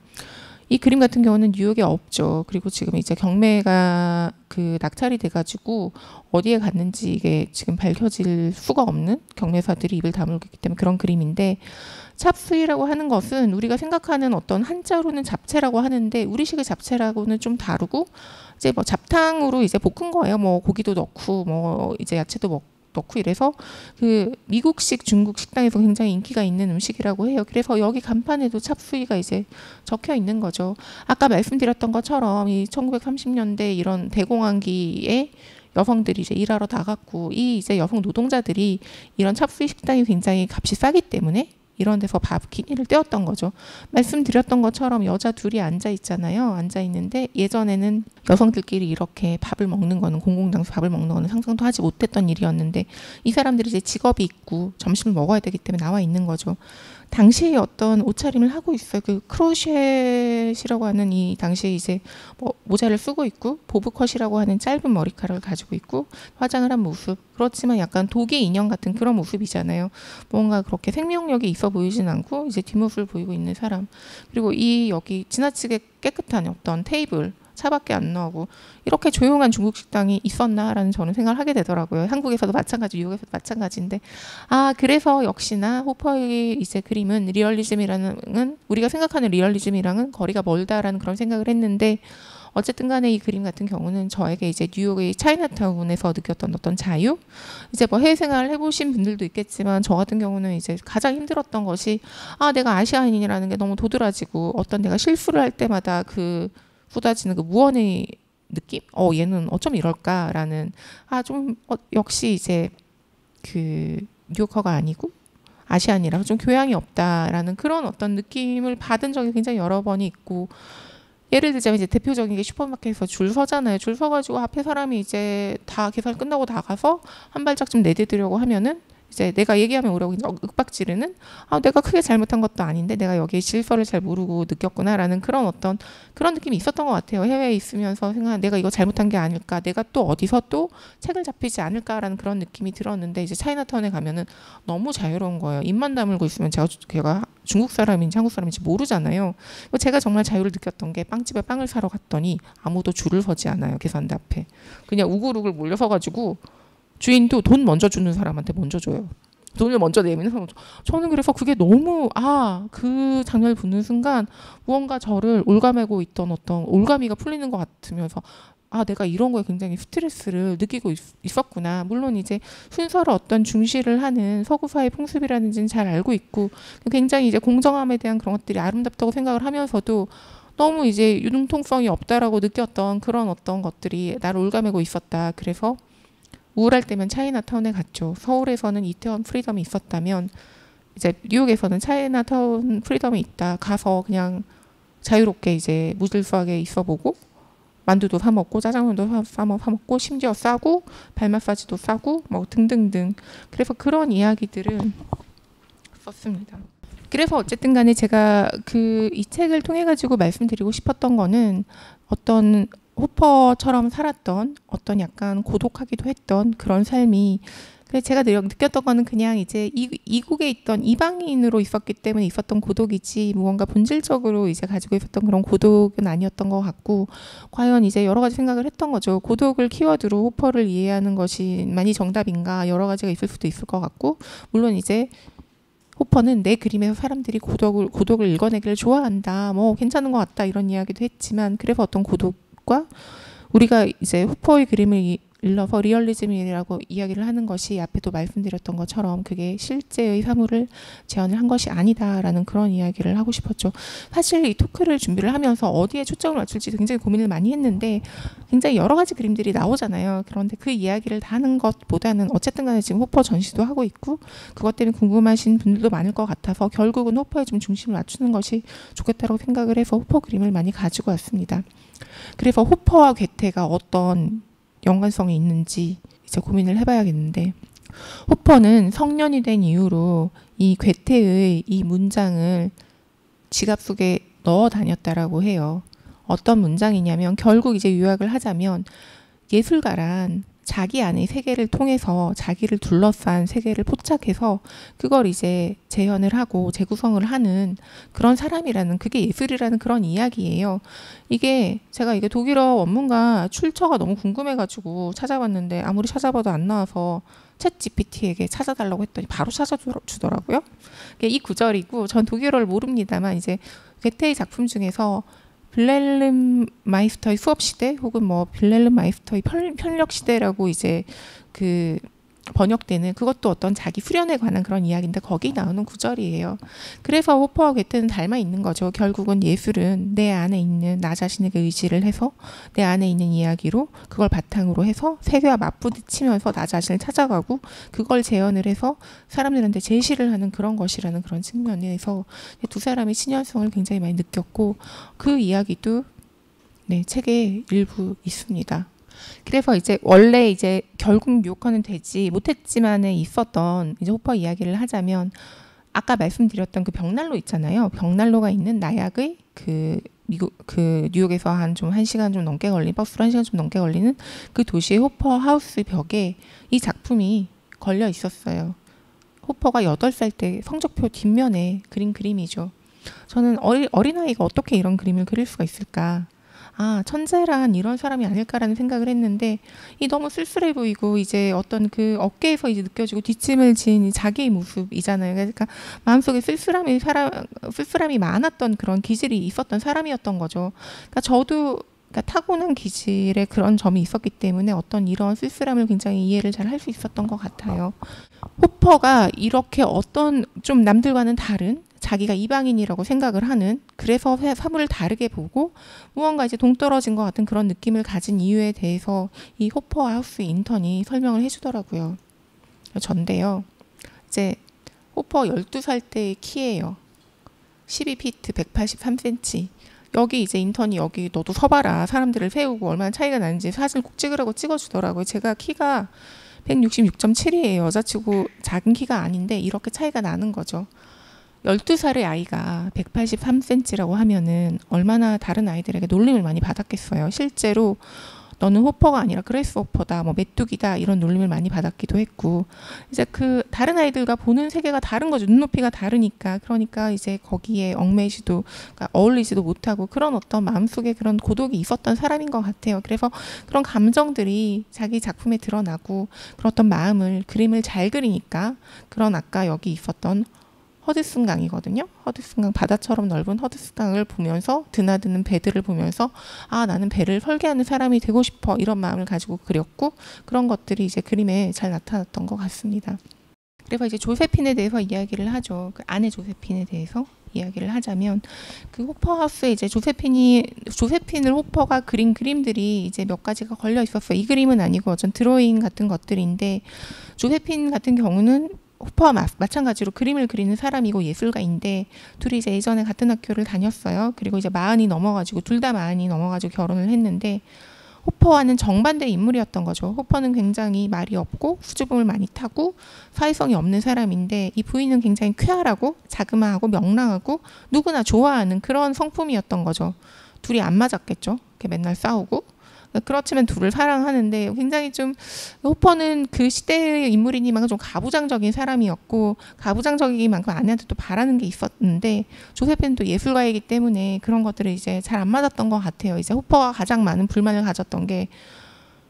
이 그림 같은 경우는 뉴욕에 없죠. 그리고 지금 이제 경매가 그 낙찰이 돼가지고 어디에 갔는지 이게 지금 밝혀질 수가 없는, 경매사들이 입을 다물고 있기 때문에 그런 그림인데, 찹스이라고 하는 것은 우리가 생각하는 어떤 한자로는 잡채라고 하는데 우리식의 잡채라고는 좀 다르고, 이제 뭐 잡탕으로 이제 볶은 거예요. 뭐 고기도 넣고 뭐 이제 야채도 넣고 이래서 그 미국식 중국 식당에서 굉장히 인기가 있는 음식이라고 해요. 그래서 여기 간판에도 찹스이가 이제 적혀 있는 거죠. 아까 말씀드렸던 것처럼 이 1930년대 이런 대공황기에 여성들이 이제 일하러 나갔고, 이 이제 여성 노동자들이 이런 찹스이 식당이 굉장히 값이 싸기 때문에 이런 데서 밥 기미를 떼었던 거죠. 말씀드렸던 것처럼 여자 둘이 앉아 있잖아요. 앉아 있는데 예전에는 여성들끼리 이렇게 밥을 먹는 거는, 공공장소 밥을 먹는 거는 상상도 하지 못했던 일이었는데, 이 사람들이 이제 직업이 있고 점심을 먹어야 되기 때문에 나와 있는 거죠. 당시에 어떤 옷차림을 하고 있어요. 그 크로셋이라고 하는, 이 당시에 이제 뭐 모자를 쓰고 있고 보브컷이라고 하는 짧은 머리카락을 가지고 있고 화장을 한 모습. 그렇지만 약간 독일 인형 같은 그런 모습이잖아요. 뭔가 그렇게 생명력이 있어 보이진 않고 이제 뒷모습을 보이고 있는 사람. 그리고 이 여기 지나치게 깨끗한 어떤 테이블, 차밖에 안 나오고 이렇게 조용한 중국 식당이 있었나라는 저는 생각을 하게 되더라고요. 한국에서도 마찬가지, 뉴욕에서도 마찬가지인데, 그래서 역시나 호퍼의 이제 그림은 리얼리즘이라는, 우리가 생각하는 리얼리즘이랑은 거리가 멀다라는 그런 생각을 했는데, 어쨌든 간에 이 그림 같은 경우는 저에게 이제 뉴욕의 차이나타운에서 느꼈던 어떤 자유, 이제 뭐 해외 생활을 해보신 분들도 있겠지만 저 같은 경우는 이제 가장 힘들었던 것이, 내가 아시아인이라는 게 너무 도드라지고 어떤 내가 실수를 할 때마다 그 쏟아지는 그 무언의 느낌? 얘는 어쩜 이럴까라는, 역시 이제 그 뉴요커가 아니고 아시안이라서 좀 교양이 없다라는 그런 어떤 느낌을 받은 적이 굉장히 여러 번이 있고, 예를 들자면 이제 대표적인 게 슈퍼마켓에서 줄 서잖아요. 줄 서가지고 앞에 사람이 이제 다 계산 끝나고 나가서 한 발짝 좀 내디디려고 하면은 이제 내가 얘기하면 오라고 이제 윽박지르는, 내가 크게 잘못한 것도 아닌데 내가 여기에 질서를 잘 모르고 느꼈구나라는 그런 어떤 그런 느낌이 있었던 것 같아요. 해외에 있으면서 생각, 내가 이거 잘못한 게 아닐까, 내가 또 어디서 또 책을 잡히지 않을까라는 그런 느낌이 들었는데, 이제 차이나타운에 가면은 너무 자유로운 거예요. 입만 다물고 있으면 제가 중국 사람인지 한국 사람인지 모르잖아요. 제가 정말 자유를 느꼈던 게, 빵집에 빵을 사러 갔더니 아무도 줄을 서지 않아요. 계산대 앞에 그냥 우글우글 몰려서가지고 주인도 돈 먼저 주는 사람한테 먼저 줘요. 돈을 먼저 내미는 사람. 저는 그래서 그게 너무, 그 장면을 보는 순간 무언가 저를 올가매고 있던 어떤 올가미가 풀리는 것 같으면서, 내가 이런 거에 굉장히 스트레스를 느끼고 있었구나. 물론 이제 순서를 어떤 중시를 하는 서구사의 풍습이라는지는 잘 알고 있고, 굉장히 이제 공정함에 대한 그런 것들이 아름답다고 생각을 하면서도 너무 이제 융통성이 없다라고 느꼈던 그런 어떤 것들이 나를 올가매고 있었다. 그래서 우울할 때면 차이나타운에 갔죠. 서울에서는 이태원 프리덤이 있었다면 이제 뉴욕에서는 차이나타운 프리덤이 있다. 가서 그냥 자유롭게 이제 무질서하게 있어보고, 만두도 사 먹고 짜장면도 사 먹고 심지어 싸고 발 마사지도 싸고 뭐 등등등. 그래서 그런 이야기들을 썼습니다. 그래서 어쨌든 간에 제가 이 책을 통해 가지고 말씀드리고 싶었던 거는, 어떤 호퍼처럼 살았던 어떤 약간 고독하기도 했던 그런 삶이, 그래서 제가 느꼈던 거는 그냥 이제 이국에 있던 이방인으로 있었기 때문에 있었던 고독이지, 무언가 본질적으로 이제 가지고 있었던 그런 고독은 아니었던 것 같고, 과연 이제 여러 가지 생각을 했던 거죠. 고독을 키워드로 호퍼를 이해하는 것이 많이 정답인가, 여러 가지가 있을 수도 있을 것 같고, 물론 이제 호퍼는 내 그림에서 사람들이 고독을 읽어내기를 좋아한다, 뭐 괜찮은 것 같다, 이런 이야기도 했지만, 그래서 어떤 고독과 우리가 이제 호퍼의 그림을 일러서 리얼리즘이라고 이야기를 하는 것이, 앞에도 말씀드렸던 것처럼 그게 실제의 사물을 재현을 한 것이 아니다라는 그런 이야기를 하고 싶었죠. 사실 이 토크를 준비를 하면서 어디에 초점을 맞출지 굉장히 고민을 많이 했는데, 굉장히 여러 가지 그림들이 나오잖아요. 그런데 그 이야기를 다 하는 것보다는 어쨌든 간에 지금 호퍼 전시도 하고 있고 그것 때문에 궁금하신 분들도 많을 것 같아서, 결국은 호퍼에 좀 중심을 맞추는 것이 좋겠다고 생각을 해서 호퍼 그림을 많이 가지고 왔습니다. 그래서 호퍼와 괴테가 어떤 연관성이 있는지 이제 고민을 해봐야겠는데, 호퍼는 성년이 된 이후로 이 괴테의 이 문장을 지갑 속에 넣어 다녔다라고 해요. 어떤 문장이냐면 결국 이제 요약을 하자면 예술가란 자기 안의 세계를 통해서 자기를 둘러싼 세계를 포착해서 그걸 이제 재현을 하고 재구성을 하는 그런 사람이라는, 그게 예술이라는 그런 이야기예요. 이게 제가 이게 독일어 원문과 출처가 너무 궁금해가지고 찾아봤는데 아무리 찾아봐도 안 나와서 챗 GPT에게 찾아달라고 했더니 바로 찾아주더라고요. 이 구절이고, 전 독일어를 모릅니다만 이제 괴테의 작품 중에서 빌렐름 마이스터의 수업 시대 혹은 뭐 빌렐름 마이스터의 편력 시대라고 이제 그 번역되는, 그것도 어떤 자기 수련에 관한 그런 이야기인데 거기 나오는 구절이에요. 그래서 호퍼와 괴테는 닮아 있는 거죠. 결국은 예술은 내 안에 있는 나 자신에게 의지를 해서 내 안에 있는 이야기로 그걸 바탕으로 해서 세계와 맞부딪히면서 나 자신을 찾아가고 그걸 재현을 해서 사람들한테 제시를 하는 그런 것이라는 그런 측면에서 두 사람의 친연성을 굉장히 많이 느꼈고, 그 이야기도 네, 책에 일부 있습니다. 그래서 이제 원래 이제 결국 뮤커는 되지 못했지만에 있었던 이제 호퍼 이야기를 하자면, 아까 말씀드렸던 그 벽난로 있잖아요. 벽난로가 있는 나약의 그 미국 그 뉴욕에서 한 1시간 좀 넘게 걸린, 버스로 1시간 좀 넘게 걸리는 그 도시의 호퍼 하우스 벽에 이 작품이 걸려 있었어요. 호퍼가 8살 때 성적표 뒷면에 그린 그림이죠. 저는 어린아이가 어떻게 이런 그림을 그릴 수가 있을까? 아, 천재란 이런 사람이 아닐까라는 생각을 했는데, 이 너무 쓸쓸해 보이고 이제 어떤 그 어깨에서 이제 느껴지고 뒷짐을 진 자기의 모습이잖아요. 그러니까 마음속에 쓸쓸함이 많았던 그런 기질이 있었던 사람이었던 거죠. 그러니까 저도 그러니까 타고난 기질에 그런 점이 있었기 때문에 어떤 이런 쓸쓸함을 굉장히 이해를 잘 할 수 있었던 것 같아요. 호퍼가 이렇게 어떤 좀 남들과는 다른, 자기가 이방인이라고 생각을 하는, 그래서 사물을 다르게 보고 무언가 이제 동떨어진 것 같은 그런 느낌을 가진 이유에 대해서 이 호퍼 하우스 인턴이 설명을 해주더라고요. 전데요, 이제 호퍼 12살 때의 키예요. 12피트 183cm. 여기 이제 인턴이 여기 너도 서봐라, 사람들을 세우고 얼마나 차이가 나는지 사진 꼭 찍으라고 찍어주더라고요. 제가 키가 166.7이에요. 여자치고 작은 키가 아닌데 이렇게 차이가 나는 거죠. 12살의 아이가 183cm라고 하면은 얼마나 다른 아이들에게 놀림을 많이 받았겠어요. 실제로 너는 호퍼가 아니라 그레이스 호퍼다, 뭐 메뚜기다, 이런 놀림을 많이 받았기도 했고, 이제 그 다른 아이들과 보는 세계가 다른 거죠. 눈높이가 다르니까. 그러니까 이제 거기에 얽매이지도, 그러니까 어울리지도 못하고 그런 어떤 마음속에 그런 고독이 있었던 사람인 것 같아요. 그래서 그런 감정들이 자기 작품에 드러나고, 그런 어떤 마음을, 그림을 잘 그리니까 그런 아까 여기 있었던 허드슨 강이거든요. 허드슨 강, 바다처럼 넓은 허드슨 강을 보면서, 드나드는 배들을 보면서 아, 나는 배를 설계하는 사람이 되고 싶어, 이런 마음을 가지고 그렸고, 그런 것들이 이제 그림에 잘 나타났던 것 같습니다. 그래서 이제 조세핀에 대해서 이야기를 하죠. 그 아내 조세핀에 대해서 이야기를 하자면, 그 호퍼 하우스에 이제 조세핀을 호퍼가 그린 그림들이 이제 몇 가지가 걸려 있었어요. 이 그림은 아니고 어떤 드로잉 같은 것들인데, 조세핀 같은 경우는 호퍼와 마찬가지로 그림을 그리는 사람이고 예술가인데, 둘이 이제 예전에 같은 학교를 다녔어요. 그리고 이제 40이 넘어가지고, 둘 다 40이 넘어가지고 결혼을 했는데, 호퍼와는 정반대 인물이었던 거죠. 호퍼는 굉장히 말이 없고 수줍음을 많이 타고 사회성이 없는 사람인데, 이 부인은 굉장히 쾌활하고 자그마하고 명랑하고 누구나 좋아하는 그런 성품이었던 거죠. 둘이 안 맞았겠죠. 이렇게 맨날 싸우고. 그렇지만 둘을 사랑하는데, 굉장히 좀 호퍼는 그 시대의 인물이니만큼 좀 가부장적인 사람이었고, 가부장적이기만큼 아내한테 또 바라는 게 있었는데, 조세핀은 또 예술가이기 때문에 그런 것들을 이제 잘 안 맞았던 것 같아요. 이제 호퍼가 가장 많은 불만을 가졌던 게,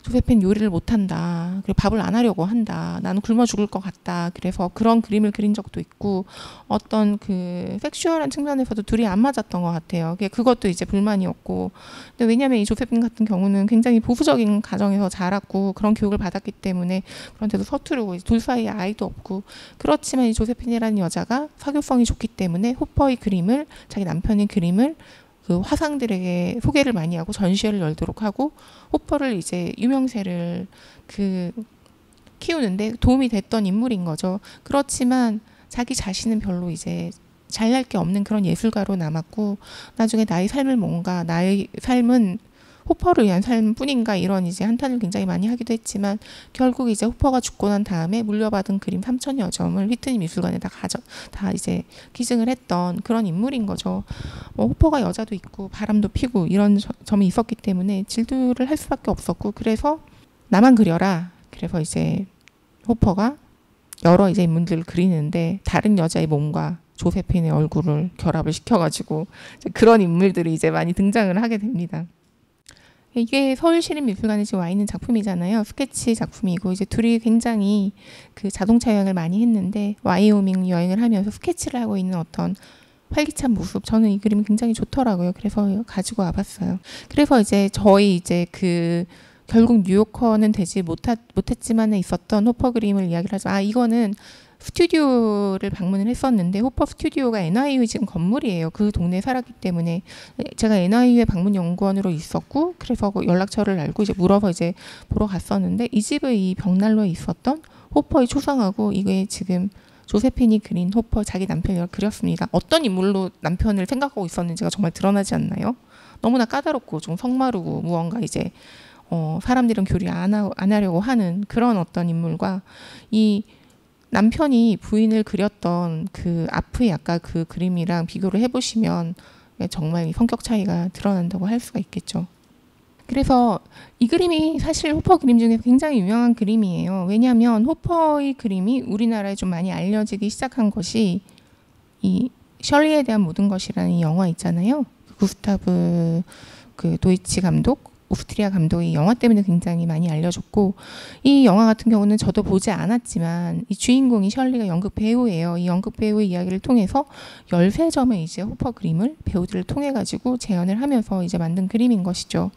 조세핀 요리를 못한다, 그리고 밥을 안 하려고 한다, 나는 굶어 죽을 것 같다, 그래서 그런 그림을 그린 적도 있고, 어떤 그 섹슈얼한 측면에서도 둘이 안 맞았던 것 같아요. 그것도 이제 불만이었고, 근데 왜냐하면 이 조세핀 같은 경우는 굉장히 보수적인 가정에서 자랐고 그런 교육을 받았기 때문에 그런 데도 서투르고, 둘 사이에 아이도 없고, 그렇지만 이 조세핀이라는 여자가 사교성이 좋기 때문에 호퍼의 그림을, 자기 남편의 그림을 그 화상들에게 소개를 많이 하고 전시회를 열도록 하고, 호퍼를 이제 유명세를 그 키우는데 도움이 됐던 인물인 거죠. 그렇지만 자기 자신은 별로 이제 잘날 게 없는 그런 예술가로 남았고, 나중에 나의 삶은 호퍼를 위한 삶뿐인가 이런 이제 한탄을 굉장히 많이 하기도 했지만 결국 이제 호퍼가 죽고 난 다음에 물려받은 그림 3,000여 점을 휘트니 미술관에 다 이제 기증을 했던 그런 인물인 거죠. 호퍼가 여자도 있고 바람도 피고 이런 점이 있었기 때문에 질투를 할 수밖에 없었고 그래서 나만 그려라. 그래서 이제 호퍼가 여러 이제 인물들을 그리는데 다른 여자의 몸과 조세핀의 얼굴을 결합을 시켜가지고 그런 인물들이 이제 많이 등장을 하게 됩니다. 이게 서울시립미술관에 지금 와 있는 작품이잖아요. 스케치 작품이고 이제 둘이 굉장히 그 자동차 여행을 많이 했는데 와이오밍 여행을 하면서 스케치를 하고 있는 어떤 활기찬 모습 저는 이 그림이 굉장히 좋더라고요. 그래서 가지고 와봤어요. 그래서 이제 저희 이제 그 결국 뉴요커는 되지 못했지만 있었던 호퍼 그림을 이야기를 하죠. 이거는 스튜디오를 방문을 했었는데 호퍼 스튜디오가 NYU 지금 건물이에요. 그 동네에 살았기 때문에 제가 NYU의 방문 연구원으로 있었고 그래서 그 연락처를 알고 이제 물어서 이제 보러 갔었는데 이 집의 이 벽난로에 있었던 호퍼의 초상하고 이게 지금 조세핀이 그린 호퍼 자기 남편이라고 그렸습니다. 어떤 인물로 남편을 생각하고 있었는지가 정말 드러나지 않나요? 너무나 까다롭고 좀 성마르고 무언가 이제 사람들은 교류 안 하려고 하는 그런 어떤 인물과 이 남편이 부인을 그렸던 그 앞의 아까 그 그림이랑 비교를 해보시면 정말 성격 차이가 드러난다고 할 수가 있겠죠. 그래서 이 그림이 사실 호퍼 그림 중에서 굉장히 유명한 그림이에요. 왜냐하면 호퍼의 그림이 우리나라에 좀 많이 알려지기 시작한 것이 이 셜리에 대한 모든 것이라는 이 영화 있잖아요. 구스타브 그 도이치 감독 오스트리아 감독이 영화 때문에 굉장히 많이 알려졌고 이 영화 같은 경우는 저도 보지 않았지만 이 주인공이 셜리가 연극 배우예요. 이 연극 배우의 이야기를 통해서 13점의 이제 호퍼 그림을 배우들을 통해 가지고 재현을 하면서 이제 만든 그림인 것이죠.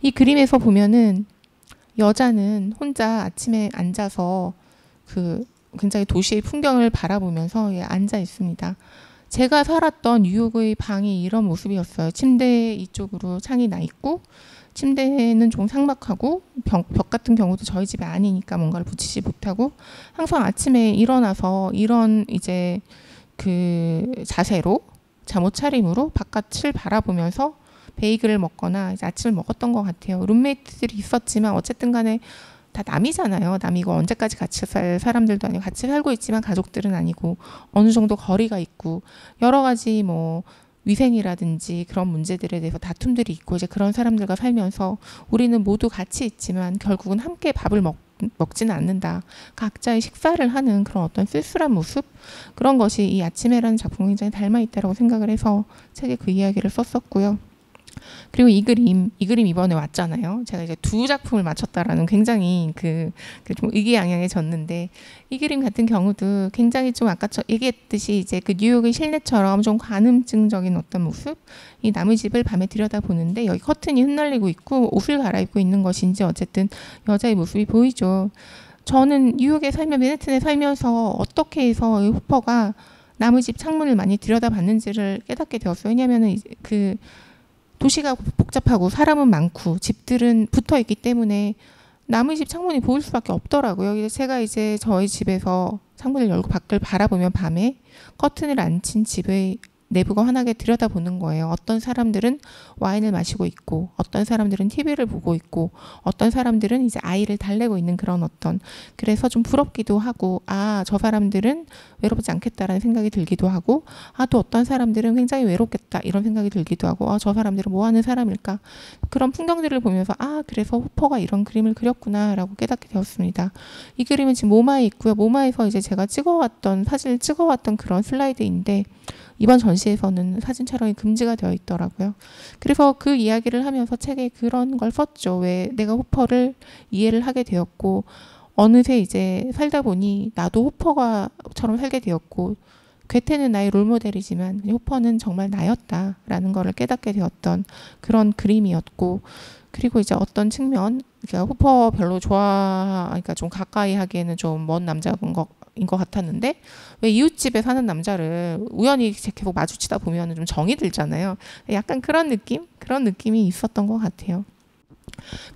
이 그림에서 보면은 여자는 혼자 아침에 앉아서 그 굉장히 도시의 풍경을 바라보면서 앉아 있습니다. 제가 살았던 뉴욕의 방이 이런 모습이었어요. 침대 이쪽으로 창이 나 있고 침대는 좀 삭막하고 벽 같은 경우도 저희 집이 아니니까 뭔가를 붙이지 못하고 항상 아침에 일어나서 이런 이제 그 자세로 잠옷 차림으로 바깥을 바라보면서 베이글을 먹거나 이제 아침을 먹었던 것 같아요. 룸메이트들이 있었지만 어쨌든 간에 다 남이잖아요. 남이고 언제까지 같이 살 사람들도 아니고 같이 살고 있지만 가족들은 아니고 어느 정도 거리가 있고 여러 가지 뭐 위생이라든지 그런 문제들에 대해서 다툼들이 있고 이제 그런 사람들과 살면서 우리는 모두 같이 있지만 결국은 함께 밥을 먹지는 않는다. 각자의 식사를 하는 그런 어떤 쓸쓸한 모습 그런 것이 이 아침에라는 작품에 굉장히 닮아 있다고 생각을 해서 책에 그 이야기를 썼었고요. 그리고 이 그림 이번에 왔잖아요. 제가 이제 두 작품을 맞췄다라는 굉장히 좀 의기양양해졌는데 이 그림 같은 경우도 굉장히 좀 아까 얘기했듯이 이제 그 뉴욕의 실내처럼 좀 관음증적인 어떤 모습 이 남의 집을 밤에 들여다보는데 여기 커튼이 흩날리고 있고 옷을 갈아입고 있는 것인지 어쨌든 여자의 모습이 보이죠. 저는 뉴욕에 맨해튼에 살면서 어떻게 해서 호퍼가 남의 집 창문을 많이 들여다봤는지를 깨닫게 되었어요. 왜냐하면 그 도시가 복잡하고 사람은 많고 집들은 붙어 있기 때문에 남의 집 창문이 보일 수밖에 없더라고요. 제가 이제 저희 집에서 창문을 열고 밖을 바라보면 밤에 커튼을 안 친 집의 내부가 환하게 들여다보는 거예요. 어떤 사람들은 와인을 마시고 있고 어떤 사람들은 TV를 보고 있고 어떤 사람들은 이제 아이를 달래고 있는 그런 어떤 그래서 좀 부럽기도 하고 저 사람들은 외롭지 않겠다라는 생각이 들기도 하고 또 어떤 사람들은 굉장히 외롭겠다 이런 생각이 들기도 하고 저 사람들은 뭐 하는 사람일까 그런 풍경들을 보면서 그래서 호퍼가 이런 그림을 그렸구나 라고 깨닫게 되었습니다. 이 그림은 지금 모마에 있고요. 모마에서 이제 제가 사진을 찍어왔던 그런 슬라이드인데 이번 전시에서는 사진 촬영이 금지가 되어 있더라고요. 그래서 그 이야기를 하면서 책에 그런 걸 썼죠. 왜 내가 호퍼를 이해를 하게 되었고 어느새 이제 살다 보니 나도 호퍼처럼 살게 되었고 괴테는 나의 롤모델이지만 호퍼는 정말 나였다라는 것을 깨닫게 되었던 그런 그림이었고 그리고 이제 어떤 측면 그러니까 호퍼 별로 그러니까 좀 가까이 하기에는 좀 먼 남자인 것 같았는데 왜 이웃집에 사는 남자를 우연히 계속 마주치다 보면 좀 정이 들잖아요. 약간 그런 느낌이 있었던 것 같아요.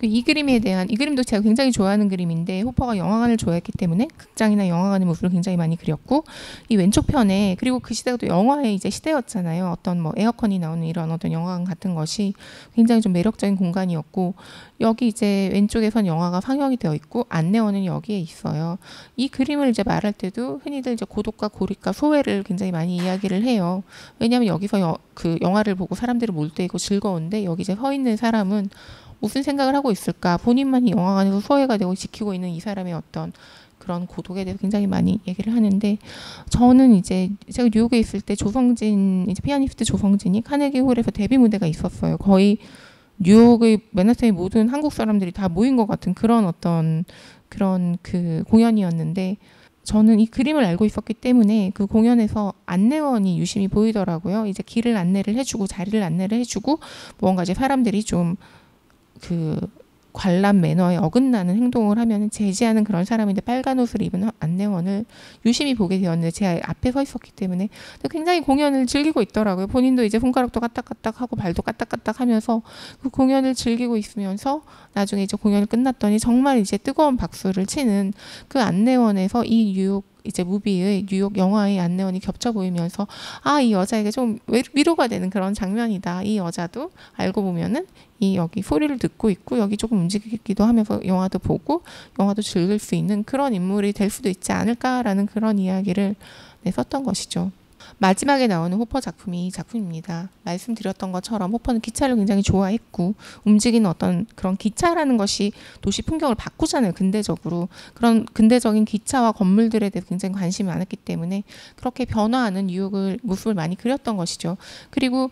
이 그림에 대한 이 그림도 제가 굉장히 좋아하는 그림인데 호퍼가 영화관을 좋아했기 때문에 극장이나 영화관의 모습을 굉장히 많이 그렸고 이 왼쪽 편에 그리고 그 시대가 또 영화의 이제 시대였잖아요. 어떤 뭐 에어컨이 나오는 이런 어떤 영화관 같은 것이 굉장히 좀 매력적인 공간이었고 여기 이제 왼쪽에선 영화가 상영이 되어 있고 안내원은 여기에 있어요. 이 그림을 이제 말할 때도 흔히들 이제 고독과 고립과 소외를 굉장히 많이 이야기를 해요. 왜냐하면 여기서 그 영화를 보고 사람들이 몰두이고 즐거운데 여기 이제 서 있는 사람은 무슨 생각을 하고 있을까? 본인만이 영화관에서 소외가 되고 지키고 있는 이 사람의 어떤 그런 고독에 대해서 굉장히 많이 얘기를 하는데 저는 이제 제가 뉴욕에 있을 때 조성진 이제 피아니스트 조성진이 카네기 홀에서 데뷔 무대가 있었어요. 거의 뉴욕의 맨하탄의 모든 한국 사람들이 다 모인 것 같은 그런 어떤 그런 그 공연이었는데 저는 이 그림을 알고 있었기 때문에 그 공연에서 안내원이 유심히 보이더라고요. 이제 길을 안내를 해주고 자리를 안내를 해주고 뭔가 이제 사람들이 좀 그 관람 매너에 어긋나는 행동을 하면 제지하는 그런 사람인데 빨간 옷을 입은 안내원을 유심히 보게 되었는데 제 앞에 서 있었기 때문에 굉장히 공연을 즐기고 있더라고요. 본인도 이제 손가락도 까딱까딱 하고 발도 까딱까딱 하면서 그 공연을 즐기고 있으면서 나중에 이제 공연이 끝났더니 정말 이제 뜨거운 박수를 치는 그 안내원에서 이 뉴욕 이제 무비의 뉴욕 영화의 안내원이 겹쳐 보이면서 아, 이 여자에게 좀 위로가 되는 그런 장면이다. 이 여자도 알고 보면은 이 여기 소리를 듣고 있고 여기 조금 움직이기도 하면서 영화도 보고 영화도 즐길 수 있는 그런 인물이 될 수도 있지 않을까라는 그런 이야기를 썼던 것이죠. 마지막에 나오는 호퍼 작품이 이 작품입니다. 말씀드렸던 것처럼 호퍼는 기차를 굉장히 좋아했고 움직이는 어떤 그런 기차라는 것이 도시 풍경을 바꾸잖아요. 근대적으로. 그런 근대적인 기차와 건물들에 대해서 굉장히 관심이 많았기 때문에 그렇게 변화하는 뉴욕을 모습을 많이 그렸던 것이죠. 그리고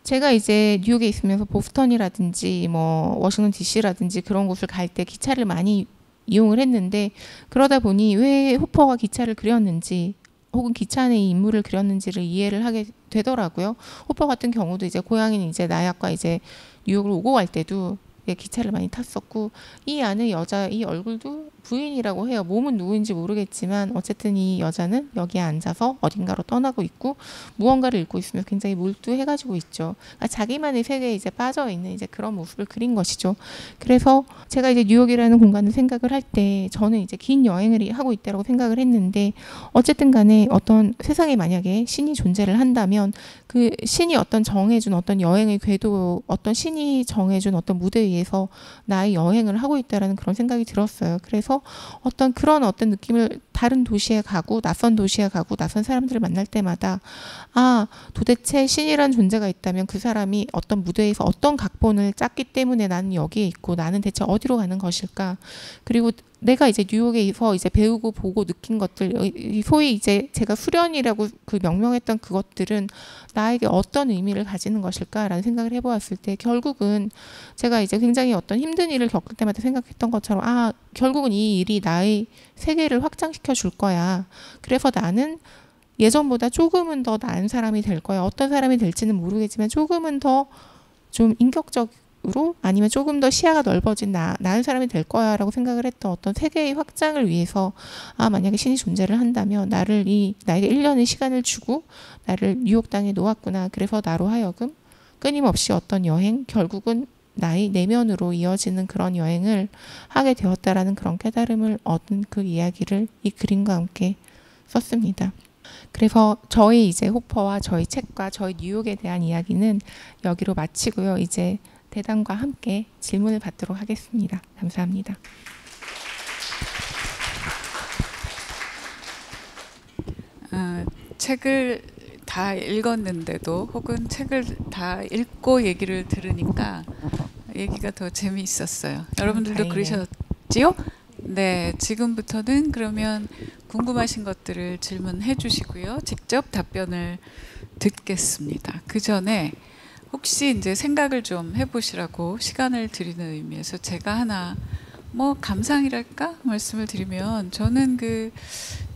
제가 이제 뉴욕에 있으면서 보스턴이라든지 뭐 워싱턴 DC라든지 그런 곳을 갈 때 기차를 많이 이용을 했는데 그러다 보니 왜 호퍼가 기차를 그렸는지 혹은 기차 안에 이 인물을 그렸는지를 이해를 하게 되더라고요. 호퍼 같은 경우도 이제 고향인 이제 나약과 이제 뉴욕을 오고 갈 때도 기차를 많이 탔었고 이 안에 여자 이 얼굴도 부인이라고 해요. 몸은 누구인지 모르겠지만 어쨌든 이 여자는 여기에 앉아서 어딘가로 떠나고 있고 무언가를 읽고 있으면 굉장히 몰두해가지고 있죠. 그러니까 자기만의 세계에 이제 빠져 있는 이제 그런 모습을 그린 것이죠. 그래서 제가 이제 뉴욕이라는 공간을 생각을 할 때 저는 이제 긴 여행을 하고 있다고 생각을 했는데 어쨌든 간에 어떤 세상에 만약에 신이 존재를 한다면 그 신이 어떤 정해준 어떤 여행의 궤도 어떤 신이 정해준 어떤 무대에 의해서 나의 여행을 하고 있다라는 그런 생각이 들었어요. 그래서 어떤 그런 어떤 느낌을 다른 도시에 가고 낯선 도시에 가고 낯선 사람들을 만날 때마다 아, 도대체 신이란 존재가 있다면 그 사람이 어떤 무대에서 어떤 각본을 짰기 때문에 나는 여기에 있고 나는 대체 어디로 가는 것일까? 그리고 내가 이제 뉴욕에서 이제 배우고 보고 느낀 것들, 소위 이제 제가 수련이라고 그 명명했던 그것들은 나에게 어떤 의미를 가지는 것일까라는 생각을 해보았을 때 결국은 제가 이제 굉장히 어떤 힘든 일을 겪을 때마다 생각했던 것처럼 아, 결국은 이 일이 나의 세계를 확장시켜 줄 거야. 그래서 나는 예전보다 조금은 더 나은 사람이 될 거야. 어떤 사람이 될지는 모르겠지만 조금은 더 좀 인격적으로 아니면 조금 더 시야가 넓어진 나은 사람이 될 거야 라고 생각을 했던 어떤 세계의 확장을 위해서 아, 만약에 신이 존재를 한다면 나에게 1년의 시간을 주고 나를 뉴욕 땅에 놓았구나. 그래서 나로 하여금 끊임없이 어떤 여행, 결국은 나의 내면으로 이어지는 그런 여행을 하게 되었다라는 그런 깨달음을 얻은 그 이야기를 이 그림과 함께 썼습니다. 그래서 저희 이제 호퍼와 저희 책과 저희 뉴욕에 대한 이야기는 여기로 마치고요. 이제 대담과 함께 질문을 받도록 하겠습니다. 감사합니다. 책을 다 읽었는데도 혹은 책을 다 읽고 얘기를 들으니까 얘기가 더 재미있었어요. 여러분들도 다행이네요. 그러셨지요? 네, 지금부터는 그러면 궁금하신 것들을 질문해 주시고요. 직접 답변을 듣겠습니다. 그 전에 혹시 이제 생각을 좀 해보시라고 시간을 드리는 의미에서 제가 하나 뭐 감상이랄까 말씀을 드리면 저는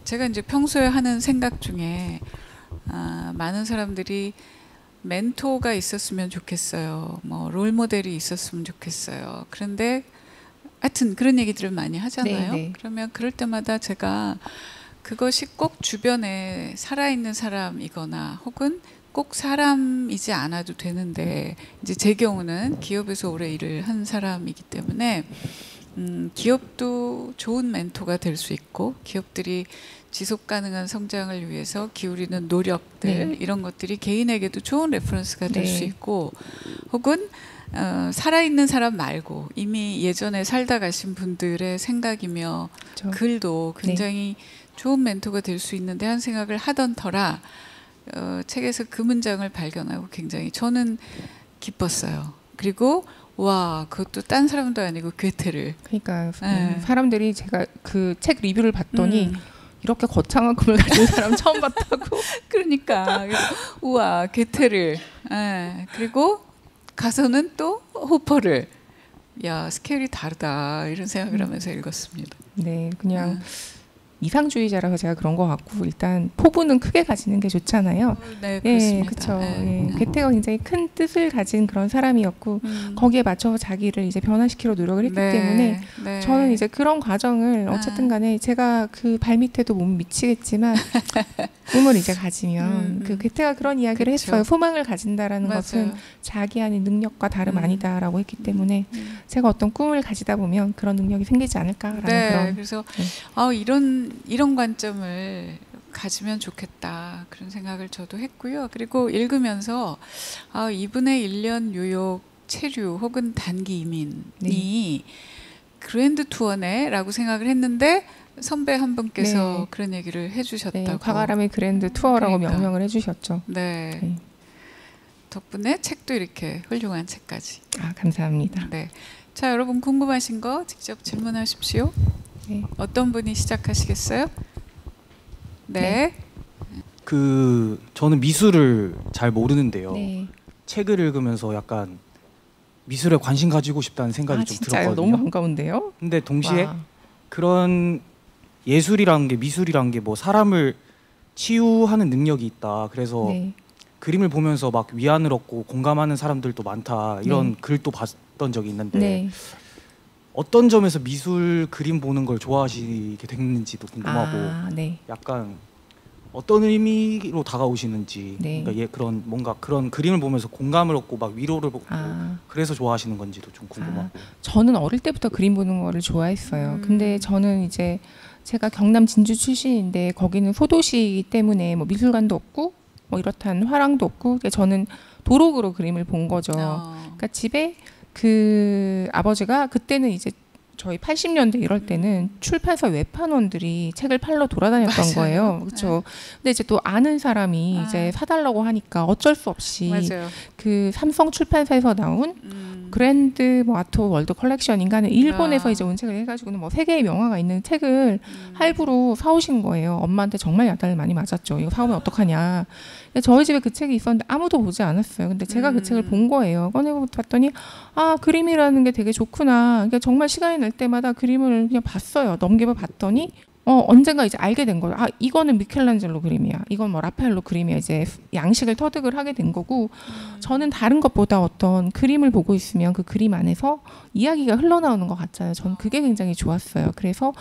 제가 이제 평소에 하는 생각 중에 많은 사람들이 멘토가 있었으면 좋겠어요. 뭐 롤모델이 있었으면 좋겠어요. 그런데 하여튼 그런 얘기들을 많이 하잖아요. 네. 그러면 그럴 때마다 제가 그것이 꼭 주변에 살아있는 사람이거나 혹은 꼭 사람이지 않아도 되는데 이제 제 경우는 기업에서 오래 일을 한 사람이기 때문에 기업도 좋은 멘토가 될 수 있고 기업들이 지속 가능한 성장을 위해서 기울이는 노력들 네. 이런 것들이 개인에게도 좋은 레퍼런스가 될 수 네. 있고 혹은 살아있는 사람 말고 이미 예전에 살다 가신 분들의 생각이며 그렇죠. 글도 굉장히 좋은 멘토가 될 수 있는데 한 생각을 하던 터라 책에서 그 문장을 발견하고 굉장히 저는 기뻤어요. 그리고 와 그것도 딴 사람도 아니고 괴테를. 그러니까 네. 사람들이 제가 그 책 리뷰를 봤더니 이렇게 거창한 꿈을 가진 사람 처음 봤다고. 그러니까 우와 괴테를. 예. 그리고 가서는 또 호퍼를. 야 스케일이 다르다 이런 생각을 하면서 읽었습니다. 네, 그냥 이상주의자라서 제가 그런 것 같고 일단 포부는 크게 가지는 게 좋잖아요. 네, 그렇습니다. 예, 그렇죠. 네. 예, 괴테가 굉장히 큰 뜻을 가진 그런 사람이었고 거기에 맞춰서 자기를 이제 변화시키려 노력을 했기 네, 때문에 네. 저는 이제 그런 과정을 어쨌든 간에 제가 그 발밑에도 못 미치겠지만 꿈을 이제 가지면 그 괴테가 그런 이야기를 그쵸. 했어요. 소망을 가진다라는 맞아요. 것은 자기 안의 능력과 다름 아니다라고 했기 때문에 제가 어떤 꿈을 가지다 보면 그런 능력이 생기지 않을까라는 네, 그런. 그래서 네. 이런 관점을 가지면 좋겠다 그런 생각을 저도 했고요. 그리고 읽으면서 이분의 1년 뉴욕 체류 혹은 단기 이민이 그랜드 투어네라고 생각을 했는데 선배 한 분께서 네. 그런 얘기를 해주셨다고. 네, 과가람의 그랜드 투어라고 그러니까. 명명을 해주셨죠. 네. 네. 덕분에 책도 이렇게 훌륭한 책까지. 감사합니다. 네. 자, 여러분 궁금하신 거 직접 질문하십시오. 네. 어떤 분이 시작하시겠어요? 네. 저는 미술을 잘 모르는데요. 네. 책을 읽으면서 약간 미술에 관심 가지고 싶다는 생각이 좀 진짜요? 들었거든요. 너무 반가운데요? 근데 동시에 와. 그런 예술이라는 게 미술이라는 게 뭐 사람을 치유하는 능력이 있다. 그래서 네. 그림을 보면서 막 위안을 얻고 공감하는 사람들도 많다. 이런 네. 글도 봤던 적이 있는데 네. 어떤 점에서 미술 그림 보는 걸 좋아하시게 됐는지도 궁금하고 네. 약간 어떤 의미로 다가오시는지 네. 그러니까 그런 뭔가 그런 그림을 보면서 공감을 얻고 막 위로를 받고 아. 그래서 좋아하시는 건지도 좀 궁금하고. 저는 어릴 때부터 그림 보는 거를 좋아했어요. 근데 저는 이제 제가 경남 진주 출신인데 거기는 소도시이기 때문에 뭐 미술관도 없고 뭐 이렇다는 화廊도 없고 그러니까 저는 도록으로 그림을 본 거죠. 그러니까 집에 그 아버지가 그때는 이제 저희 80년대 이럴 때는 출판사 외판원들이 책을 팔러 돌아다녔던 맞아요. 거예요. 그렇죠. 근데 이제 또 아는 사람이 이제 사달라고 하니까 어쩔 수 없이 맞아요. 그 삼성 출판사에서 나온 그랜드 뭐 아트 월드 컬렉션인가는 일본에서 이제 온 책을 해가지고는 뭐 세계의 명화가 있는 책을 할부로 사오신 거예요. 엄마한테 정말 야단을 많이 맞았죠. 이거 사오면 어떡하냐. 저희 집에 그 책이 있었는데 아무도 보지 않았어요. 근데 제가 그 책을 본 거예요. 꺼내고 봤더니 그림이라는 게 되게 좋구나. 그러니까 정말 시간이 날 때마다 그림을 그냥 봤어요. 넘겨봐 봤더니 언젠가 이제 알게 된 거예요. 이거는 미켈란젤로 그림이야. 이건 뭐 라파엘로 그림이야. 이제 양식을 터득을 하게 된 거고 저는 다른 것보다 어떤 그림을 보고 있으면 그 그림 안에서 이야기가 흘러나오는 것 같잖아요. 저는 그게 굉장히 좋았어요. 그래서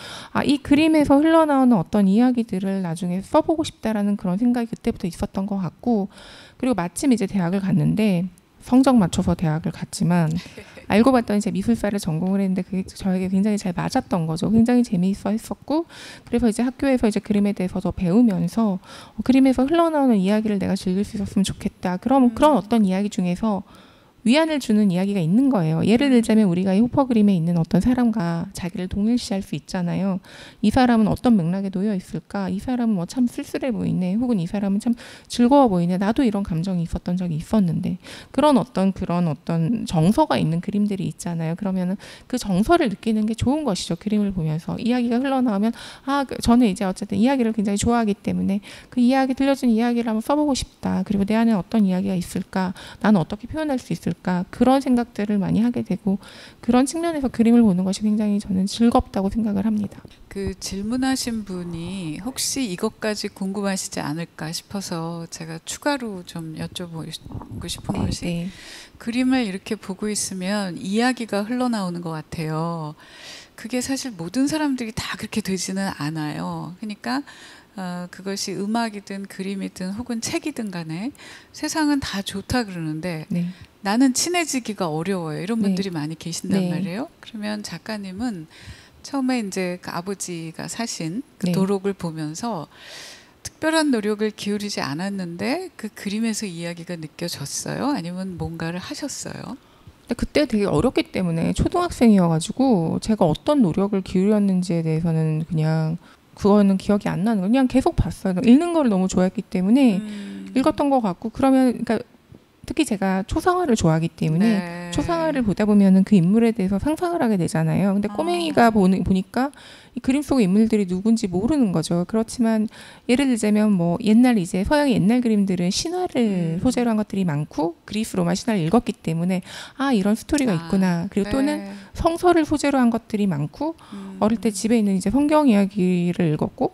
이 그림에서 흘러나오는 어떤 이야기들을 나중에 써보고 싶다라는 그런 생각이 그때부터 있었던 것 같고 그리고 마침 이제 대학을 갔는데 성적 맞춰서 대학을 갔지만 알고 봤더니 제 미술사를 전공을 했는데 그게 저에게 굉장히 잘 맞았던 거죠. 굉장히 재미있어 했었고 그래서 이제 학교에서 이제 그림에 대해서 더 배우면서 그림에서 흘러나오는 이야기를 내가 즐길 수 있었으면 좋겠다. 그럼 그런 어떤 이야기 중에서 위안을 주는 이야기가 있는 거예요. 예를 들자면 우리가 이 호퍼 그림에 있는 어떤 사람과 자기를 동일시할 수 있잖아요. 이 사람은 어떤 맥락에 놓여 있을까? 이 사람은 뭐 참 쓸쓸해 보이네. 혹은 이 사람은 참 즐거워 보이네. 나도 이런 감정이 있었던 적이 있었는데 그런 어떤 정서가 있는 그림들이 있잖아요. 그러면은 그 정서를 느끼는 게 좋은 것이죠. 그림을 보면서 이야기가 흘러나오면 저는 이제 어쨌든 이야기를 굉장히 좋아하기 때문에 그 이야기 들려준 이야기를 한번 써보고 싶다. 그리고 내 안에 어떤 이야기가 있을까? 나는 어떻게 표현할 수 있을까? 그런 생각들을 많이 하게 되고 그런 측면에서 그림을 보는 것이 굉장히 저는 즐겁다고 생각을 합니다. 그 질문하신 분이 혹시 이것까지 궁금하시지 않을까 싶어서 제가 추가로 좀 여쭤보고 싶은 것이 그림을 이렇게 보고 있으면 이야기가 흘러나오는 것 같아요. 그게 사실 모든 사람들이 다 그렇게 되지는 않아요. 그러니까 그것이 음악이든 그림이든 혹은 책이든 간에 세상은 다 좋다 그러는데 네. 나는 친해지기가 어려워요. 이런 네. 분들이 많이 계신단 네. 말이에요. 그러면 작가님은 처음에 이제 그 아버지가 사신 그 네. 도록을 보면서 특별한 노력을 기울이지 않았는데 그 그림에서 이야기가 느껴졌어요? 아니면 뭔가를 하셨어요? 근데 그때 되게 어렸기 때문에 초등학생이어가지고 제가 어떤 노력을 기울였는지에 대해서는 그냥 그거는 기억이 안 나는 거예요. 그냥 계속 봤어요. 읽는 걸 너무 좋아했기 때문에 읽었던 것 같고 그러면 그러니까 특히 제가 초상화를 좋아하기 때문에 네. 초상화를 보다 보면은 그 인물에 대해서 상상을 하게 되잖아요. 근데 꼬맹이가 보니까 이 그림 속의 인물들이 누군지 모르는 거죠. 그렇지만 예를 들자면 뭐 옛날 이제 서양의 옛날 그림들은 신화를 소재로 한 것들이 많고 그리스 로마 신화를 읽었기 때문에 아 이런 스토리가 있구나. 그리고 또는 성서를 소재로 한 것들이 많고 어릴 때 집에 있는 이제 성경 이야기를 읽었고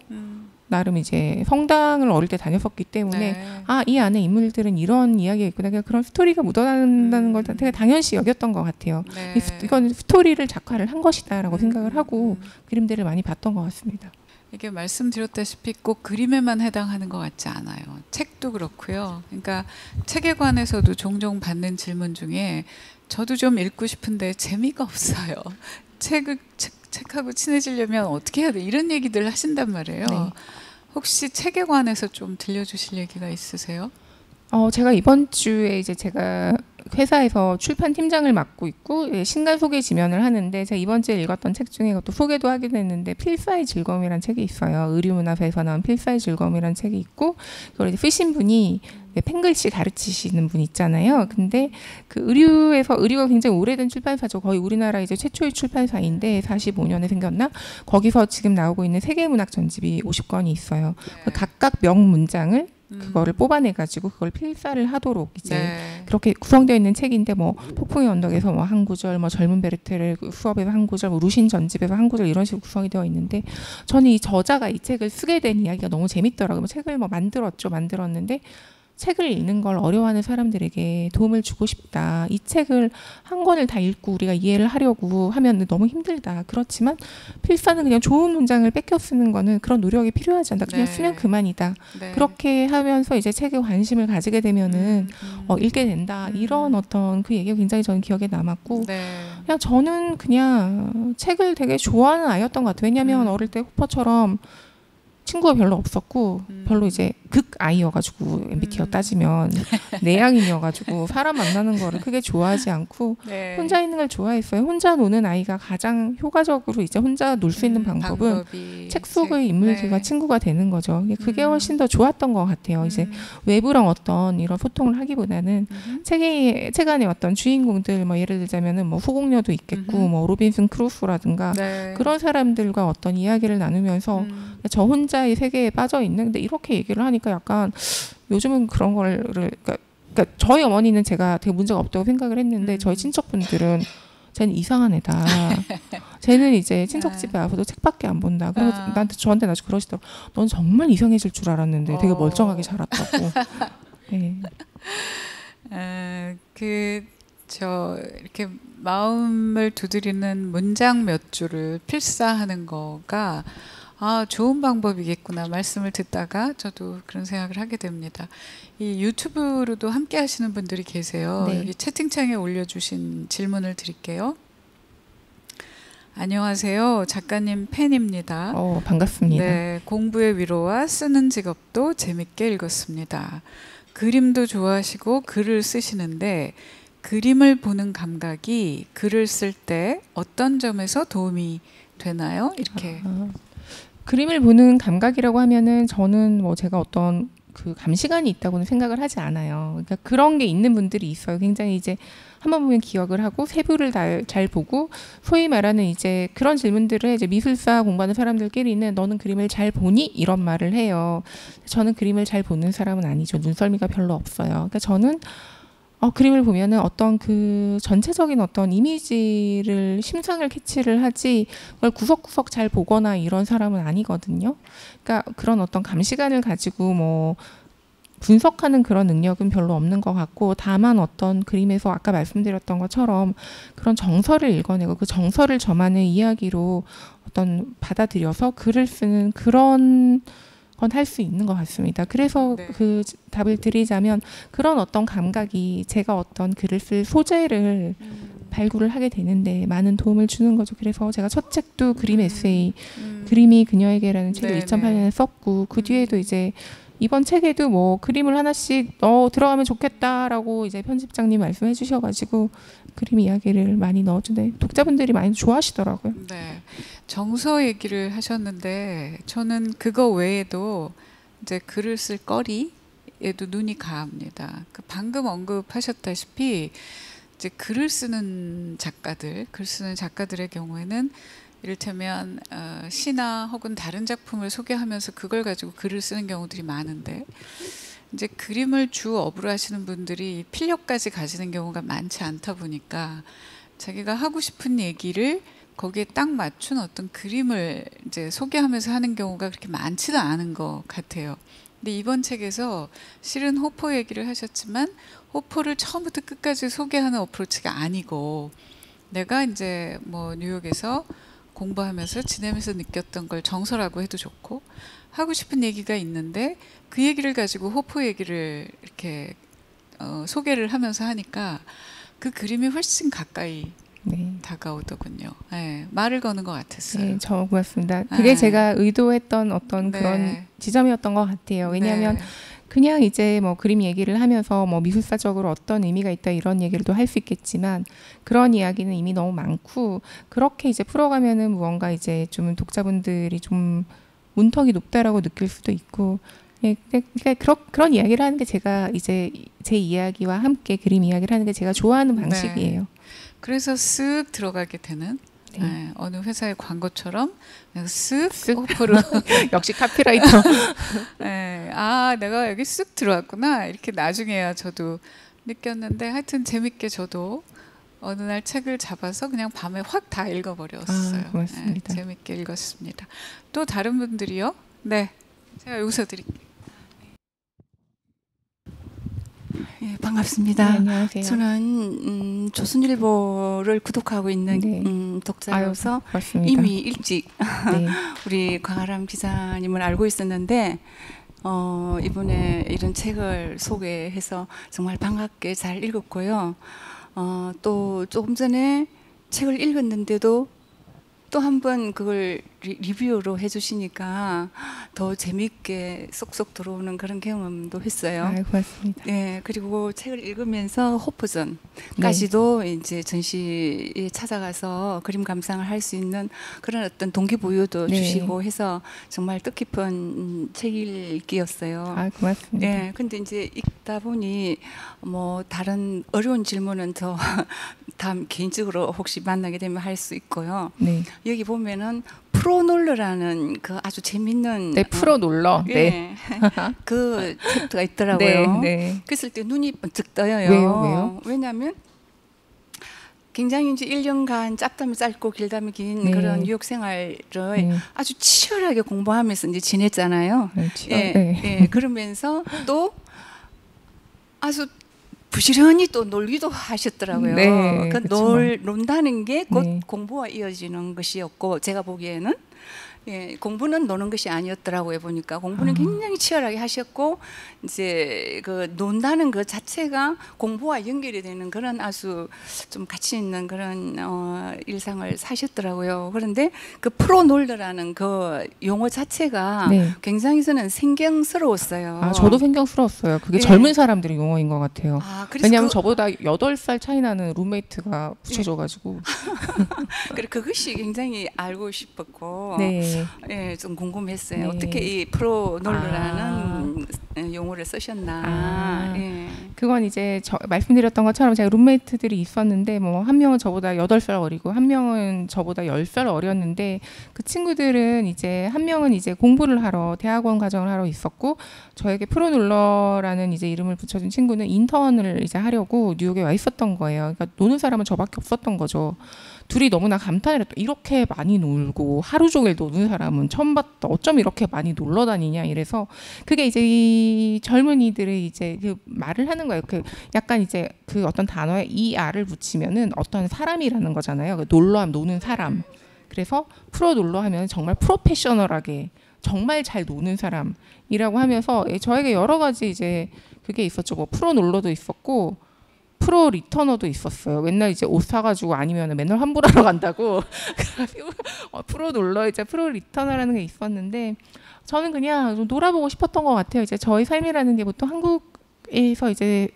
나름 이제 성당을 어릴 때 다녔었기 때문에 네. 아, 이 안에 인물들은 이런 이야기가 있구나. 그냥 그런 스토리가 묻어난다는 걸 되게 당연시 여겼던 것 같아요. 네. 이건 스토리를 작화를 한 것이다라고 생각을 하고 그림들을 많이 봤던 것 같습니다. 이게 말씀드렸다시피 꼭 그림에만 해당하는 것 같지 않아요. 책도 그렇고요. 그러니까 책에 관해서도 종종 받는 질문 중에 저도 좀 읽고 싶은데 재미가 없어요. 책하고 친해지려면 어떻게 해야 돼? 이런 얘기들 하신단 말이에요. 네. 혹시 책에 관해서 좀 들려주실 얘기가 있으세요? 제가 이번 주에 이제 제가 회사에서 출판 팀장을 맡고 있고 신간 소개 지면을 하는데 제가 이번 주에 읽었던 책 중에 그것도 소개도 하기도 했는데 필사의 즐거움이라는 책이 있어요. 의류문화사에서 나온 필사의 즐거움이라는 책이 있고 그걸 이제 쓰신 분이 팽글씨 가르치시는 분 있잖아요. 근데 그 의류가 굉장히 오래된 출판사죠. 거의 우리나라 이제 최초의 출판사인데 45년에 생겼나? 거기서 지금 나오고 있는 세계문학 전집이 50권이 있어요. 네. 각각 명문장을 그거를 뽑아내가지고 그걸 필사를 하도록 이제 네. 그렇게 구성되어 있는 책인데 뭐 폭풍의 언덕에서 뭐 한 구절, 뭐 젊은 베르테르 수업에서 한 구절, 뭐 루신 전집에서 한 구절 이런 식으로 구성이 되어 있는데 저는 이 저자가 이 책을 쓰게 된 이야기가 너무 재밌더라고요. 책을 뭐 만들었는데 책을 읽는 걸 어려워하는 사람들에게 도움을 주고 싶다. 이 책을 한 권을 다 읽고 우리가 이해를 하려고 하면 너무 힘들다. 그렇지만 필사는 그냥 좋은 문장을 뺏겨 쓰는 거는 그런 노력이 필요하지 않다. 그냥 네. 쓰면 그만이다. 네. 그렇게 하면서 이제 책에 관심을 가지게 되면은 읽게 된다. 이런 어떤 그 얘기가 굉장히 저는 기억에 남았고 네. 그냥 저는 그냥 책을 되게 좋아하는 아이였던 것 같아요. 왜냐하면 어릴 때 호퍼처럼 친구가 별로 없었고 별로 이제 극 아이여가지고 MBTI 따지면 내향인이어가지고 사람 만나는 거를 크게 좋아하지 않고 네. 혼자 있는 걸 좋아했어요. 혼자 노는 아이가 가장 효과적으로 이제 혼자 놀 수 있는 방법은 책 속의 인물들과 네. 친구가 되는 거죠. 그게 훨씬 더 좋았던 것 같아요. 이제 외부랑 어떤 이런 소통을 하기보다는 책 안에 어떤 주인공들 뭐 예를 들자면은 뭐 후공녀도 있겠고 뭐 로빈슨 크루소라든가 네. 그런 사람들과 어떤 이야기를 나누면서 저 혼자의 세계에 빠져 있는. 근데 이렇게 얘기를 하니까 약간 요즘은 그런 거를 그러니까 저희 어머니는 제가 되게 문제가 없다고 생각을 했는데 저희 친척분들은 쟤는 이상한 애다. 쟤는 이제 친척집에 와서도 책밖에 안 본다. 그래서 저한테 나중에 그러시더라고. 넌 정말 이상해질 줄 알았는데 되게 멀쩡하게 자랐다고. 네. 이렇게 마음을 두드리는 문장 몇 줄을 필사하는 거가 좋은 방법이겠구나 말씀을 듣다가 저도 그런 생각을 하게 됩니다. 이 유튜브로도 함께 하시는 분들이 계세요. 네. 여기 채팅창에 올려주신 질문을 드릴게요. 안녕하세요. 작가님 팬입니다. 반갑습니다. 네, 공부의 위로와 쓰는 직업도 재밌게 읽었습니다. 그림도 좋아하시고 글을 쓰시는데 그림을 보는 감각이 글을 쓸 때 어떤 점에서 도움이 되나요? 이렇게. 그림을 보는 감각이라고 하면은 저는 뭐 제가 어떤 그 감시관이 있다고는 생각을 하지 않아요. 그러니까 그런 게 있는 분들이 있어요. 굉장히 이제 한번 보면 기억을 하고 세부를 잘 보고 소위 말하는 이제 그런 질문들을 이제 미술사 공부하는 사람들끼리는 너는 그림을 잘 보니? 이런 말을 해요. 저는 그림을 잘 보는 사람은 아니죠. 눈썰미가 별로 없어요. 그러니까 저는 그림을 보면은 어떤 그 전체적인 어떤 이미지를 심상을 캐치를 하지 그걸 구석구석 잘 보거나 이런 사람은 아니거든요. 그러니까 그런 어떤 감시관을 가지고 뭐 분석하는 그런 능력은 별로 없는 것 같고 다만 어떤 그림에서 아까 말씀드렸던 것처럼 그런 정서를 읽어내고 그 정서를 저만의 이야기로 어떤 받아들여서 글을 쓰는 그런 건 할 수 있는 것 같습니다. 그래서 네. 그 답을 드리자면 그런 어떤 감각이 제가 어떤 글을 쓸 소재를 발굴을 하게 되는데 많은 도움을 주는 거죠. 그래서 제가 첫 책도 그림 에세이, 그림이 그녀에게라는 책을 네네. 2008년에 썼고 그 뒤에도 이제 이번 책에도 뭐 그림을 하나씩 들어가면 좋겠다라고 이제 편집장님 말씀해 주셔가지고 그림 이야기를 많이 넣어주는데 독자분들이 많이 좋아하시더라고요. 네, 정서 얘기를 하셨는데 저는 그거 외에도 이제 글을 쓸 거리에도 눈이 가합니다. 그 방금 언급하셨다시피 이제 글을 쓰는 작가들, 글 쓰는 작가들의 경우에는 이를테면 시나 혹은 다른 작품을 소개하면서 그걸 가지고 글을 쓰는 경우들이 많은데 이제 그림을 주 업으로 하시는 분들이 필력까지 가지는 경우가 많지 않다 보니까 자기가 하고 싶은 얘기를 거기에 딱 맞춘 어떤 그림을 이제 소개하면서 하는 경우가 그렇게 많지는 않은 것 같아요. 근데 이번 책에서 실은 호포 얘기를 하셨지만 호포를 처음부터 끝까지 소개하는 어프로치가 아니고 내가 이제 뭐 뉴욕에서 공부하면서 지내면서 느꼈던 걸 정서라고 해도 좋고 하고 싶은 얘기가 있는데 그 얘기를 가지고 호포 얘기를 이렇게 소개를 하면서 하니까 그 그림이 훨씬 가까이 네. 다가오더군요. 네, 말을 거는 것 같았어요. 네, 저 고맙습니다. 그게 네. 제가 의도했던 어떤 네. 그런 지점이었던 것 같아요. 왜냐하면 네. 그냥 이제 뭐 그림 얘기를 하면서 뭐 미술사적으로 어떤 의미가 있다 이런 얘기를 할 수 있겠지만 그런 이야기는 이미 너무 많고 그렇게 이제 풀어가면은 무언가 이제 좀 독자분들이 좀 문턱이 높다라고 느낄 수도 있고 예, 그러니까 그런 이야기를 하는 게 제가 이제 제 이야기와 함께 그림 이야기를 하는 게 제가 좋아하는 방식이에요. 그래서 쓱 들어가게 되는 네. 네, 어느 회사의 광고처럼 내가 쓱 호포를 역시 카피라이터. 네, 아 내가 여기 쓱 들어왔구나 이렇게 나중에야 저도 느꼈는데 하여튼 재밌게 저도 어느 날 책을 잡아서 그냥 밤에 확 다 읽어버렸어요. 아, 고맙습니다. 네, 재밌게 읽었습니다. 또 다른 분들이요? 네, 제가 여기서 드릴게요. 예, 반갑습니다. 네, 안녕하세요. 저는 조선일보를 구독하고 있는 네. 독자로서 아유, 고맙습니다. 이미 일찍 네. 우리 광아람 기자님을 알고 있었는데 이번에 이런 책을 소개해서 정말 반갑게 잘 읽었고요. 또 조금 전에 책을 읽었는데도 또 한 번 그걸 리뷰로 해주시니까 더 재미있게 쏙쏙 들어오는 그런 경험도 했어요. 아유, 고맙습니다. 네, 그리고 책을 읽으면서 호프전까지도 이제 전시에 찾아가서 그림 감상을 할 수 있는 그런 어떤 동기부여도 네. 주시고 해서 정말 뜻깊은 책 읽기였어요. 아, 고맙습니다. 네, 근데 이제 읽다 보니 뭐 다른 어려운 질문은 저 다음 개인적으로 혹시 만나게 되면 할 수 있고요. 네. 여기 보면은 프로놀러라는 그 아주 재밌는 네, 풀어 놀러. 네. 네. 그 챕터가 있더라고요. 네, 네. 그랬을 때 눈이 번쩍 떠요. 왜요? 왜냐하면 굉장히 이제 1년간 짧다면 짧고 길다면 긴 네. 그런 유학 생활을 네. 아주 치열하게 공부하면서 이제 지냈잖아요. 그렇죠. 예, 네. 예. 그러면서 또 아주 부지런히 또 놀기도 하셨더라고요. 네, 그 그렇죠. 논다는 게 곧 네. 공부와 이어지는 것이었고 제가 보기에는 예, 공부는 노는 것이 아니었더라고요. 보니까 공부는 굉장히 치열하게 하셨고 이제 그 논다는 그 자체가 공부와 연결이 되는 그런 아주 좀 가치 있는 그런 일상을 사셨더라고요. 그런데 그 프로놀러라는 그 용어 자체가 네. 굉장히 저는 생경스러웠어요. 아, 저도 생경스러웠어요. 그게 네. 젊은 사람들의 용어인 것 같아요. 아, 그래서 왜냐하면 저보다 8살 차이 나는 룸메이트가 붙여줘가지고. 그것이 굉장히 알고 싶었고 네. 예, 좀 궁금했어요. 네. 어떻게 이 프로놀러라는 용어를 쓰셨나. 아. 예. 그건 이제 말씀드렸던 것처럼 제가 룸메이트들이 있었는데 뭐 한 명은 저보다 8살 어리고 한 명은 저보다 10살 어렸는데 그 친구들은 이제 한 명은 이제 공부를 하러 대학원 과정을 하러 있었고 저에게 프로놀러라는 이제 이름을 붙여준 친구는 인턴을 이제 하려고 뉴욕에 와 있었던 거예요. 그러니까 노는 사람은 저밖에 없었던 거죠. 둘이 너무나 감탄을 했다. 이렇게 많이 놀고 하루 종일 노는 사람은 처음 봤다. 어쩜 이렇게 많이 놀러 다니냐 이래서 그게 이제 이 젊은이들의 이제 그 말을 하는 거예요. 그 약간 이제 그 어떤 단어에 ER을 붙이면은 어떤 사람이라는 거잖아요. 그 놀러함 노는 사람. 그래서 프로 놀러 하면 정말 프로페셔널하게 정말 잘 노는 사람이라고 하면서 저에게 여러 가지 이제 그게 있었죠. 뭐 프로 롤러도 있었고 프로 리터너도 있었어요. 맨날 이제 옷 사가지고 아니면 맨날 환불하러 간다고 프로 롤러이자 프로 리터너라는 게 있었는데 저는 그냥 좀 놀아보고 싶었던 것 같아요. 이제 저희 삶이라는 게 보통 한국에서 이제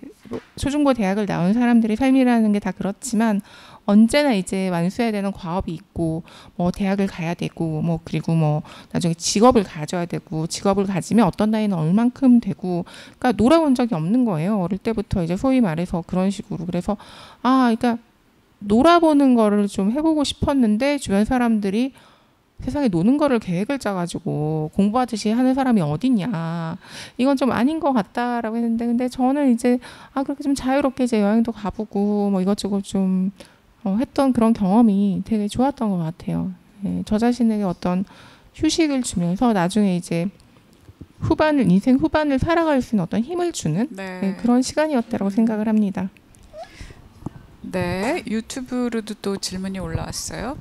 초중고 대학을 나온 사람들의 삶이라는 게 다 그렇지만 언제나 이제 완수해야 되는 과업이 있고 뭐 대학을 가야 되고 뭐 그리고 뭐 나중에 직업을 가져야 되고 직업을 가지면 어떤 나이는 얼만큼 되고 그러니까 놀아본 적이 없는 거예요. 어릴 때부터 이제 소위 말해서 그런 식으로. 그래서 그러니까 놀아보는 거를 좀 해보고 싶었는데 주변 사람들이 세상에 노는 거를 계획을 짜가지고 공부하듯이 하는 사람이 어딨냐, 이건 좀 아닌 것 같다라고 했는데, 근데 저는 이제 그렇게 좀 자유롭게 이제 여행도 가보고 뭐 이것저것 좀 했던 그런 경험이 되게 좋았던 것 같아요. 예, 저 자신에게 어떤 휴식을 주면서 나중에 이제 인생 후반을 살아갈 수 있는 어떤 힘을 주는 네. 예, 그런 시간이었다고 생각을 합니다. 네, 유튜브로도 또 질문이 올라왔어요.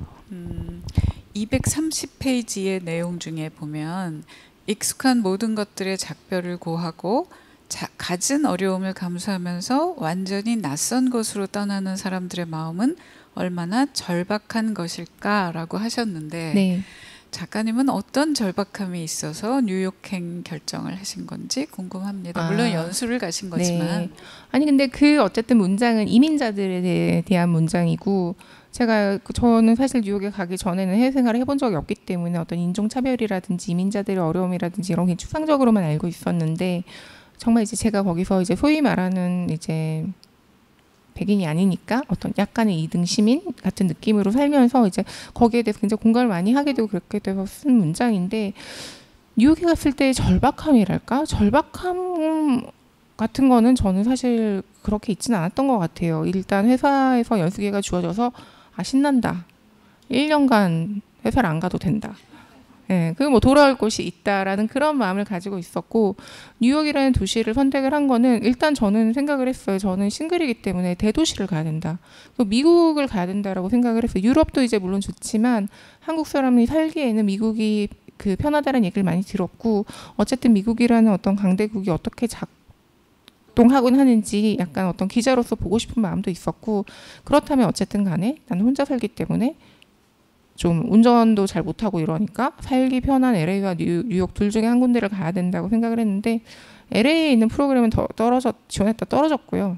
230페이지의 내용 중에 보면 익숙한 모든 것들의 작별을 고하고 갖은 어려움을 감수하면서 완전히 낯선 곳으로 떠나는 사람들의 마음은 얼마나 절박한 것일까라고 하셨는데 네. 작가님은 어떤 절박함이 있어서 뉴욕행 결정을 하신 건지 궁금합니다. 물론 연수를 가신 거지만. 네. 아니 근데 어쨌든 문장은 이민자들에 대한 문장이고 저는 사실 뉴욕에 가기 전에는 해외 생활을 해본 적이 없기 때문에 어떤 인종차별이라든지 이민자들의 어려움이라든지 이런 게 추상적으로만 알고 있었는데 정말 이제 제가 거기서 이제 소위 말하는 이제 백인이 아니니까 어떤 약간의 이등 시민 같은 느낌으로 살면서 이제 거기에 대해서 굉장히 공감을 많이 하게 되고 그렇게 돼서 쓴 문장인데 뉴욕에 갔을 때의 절박함이랄까? 절박함 같은 거는 저는 사실 그렇게 있지는 않았던 것 같아요. 일단 회사에서 연수기회가 주어져서 신난다. 1년간 회사를 안 가도 된다. 예, 그리고 뭐 돌아올 곳이 있다라는 그런 마음을 가지고 있었고 뉴욕이라는 도시를 선택을 한 거는 일단 저는 생각을 했어요. 저는 싱글이기 때문에 대도시를 가야 된다. 미국을 가야 된다라고 생각을 했어요. 유럽도 이제 물론 좋지만 한국 사람이 살기에는 미국이 편하다는 얘기를 많이 들었고 어쨌든 미국이라는 어떤 강대국이 어떻게 작동하곤 하는지 약간 어떤 기자로서 보고 싶은 마음도 있었고 그렇다면 어쨌든 간에 나는 혼자 살기 때문에 좀 운전도 잘 못하고 이러니까 살기 편한 LA와 뉴욕 둘 중에 한 군데를 가야 된다고 생각을 했는데 LA에 있는 프로그램은 지원했다 떨어졌고요.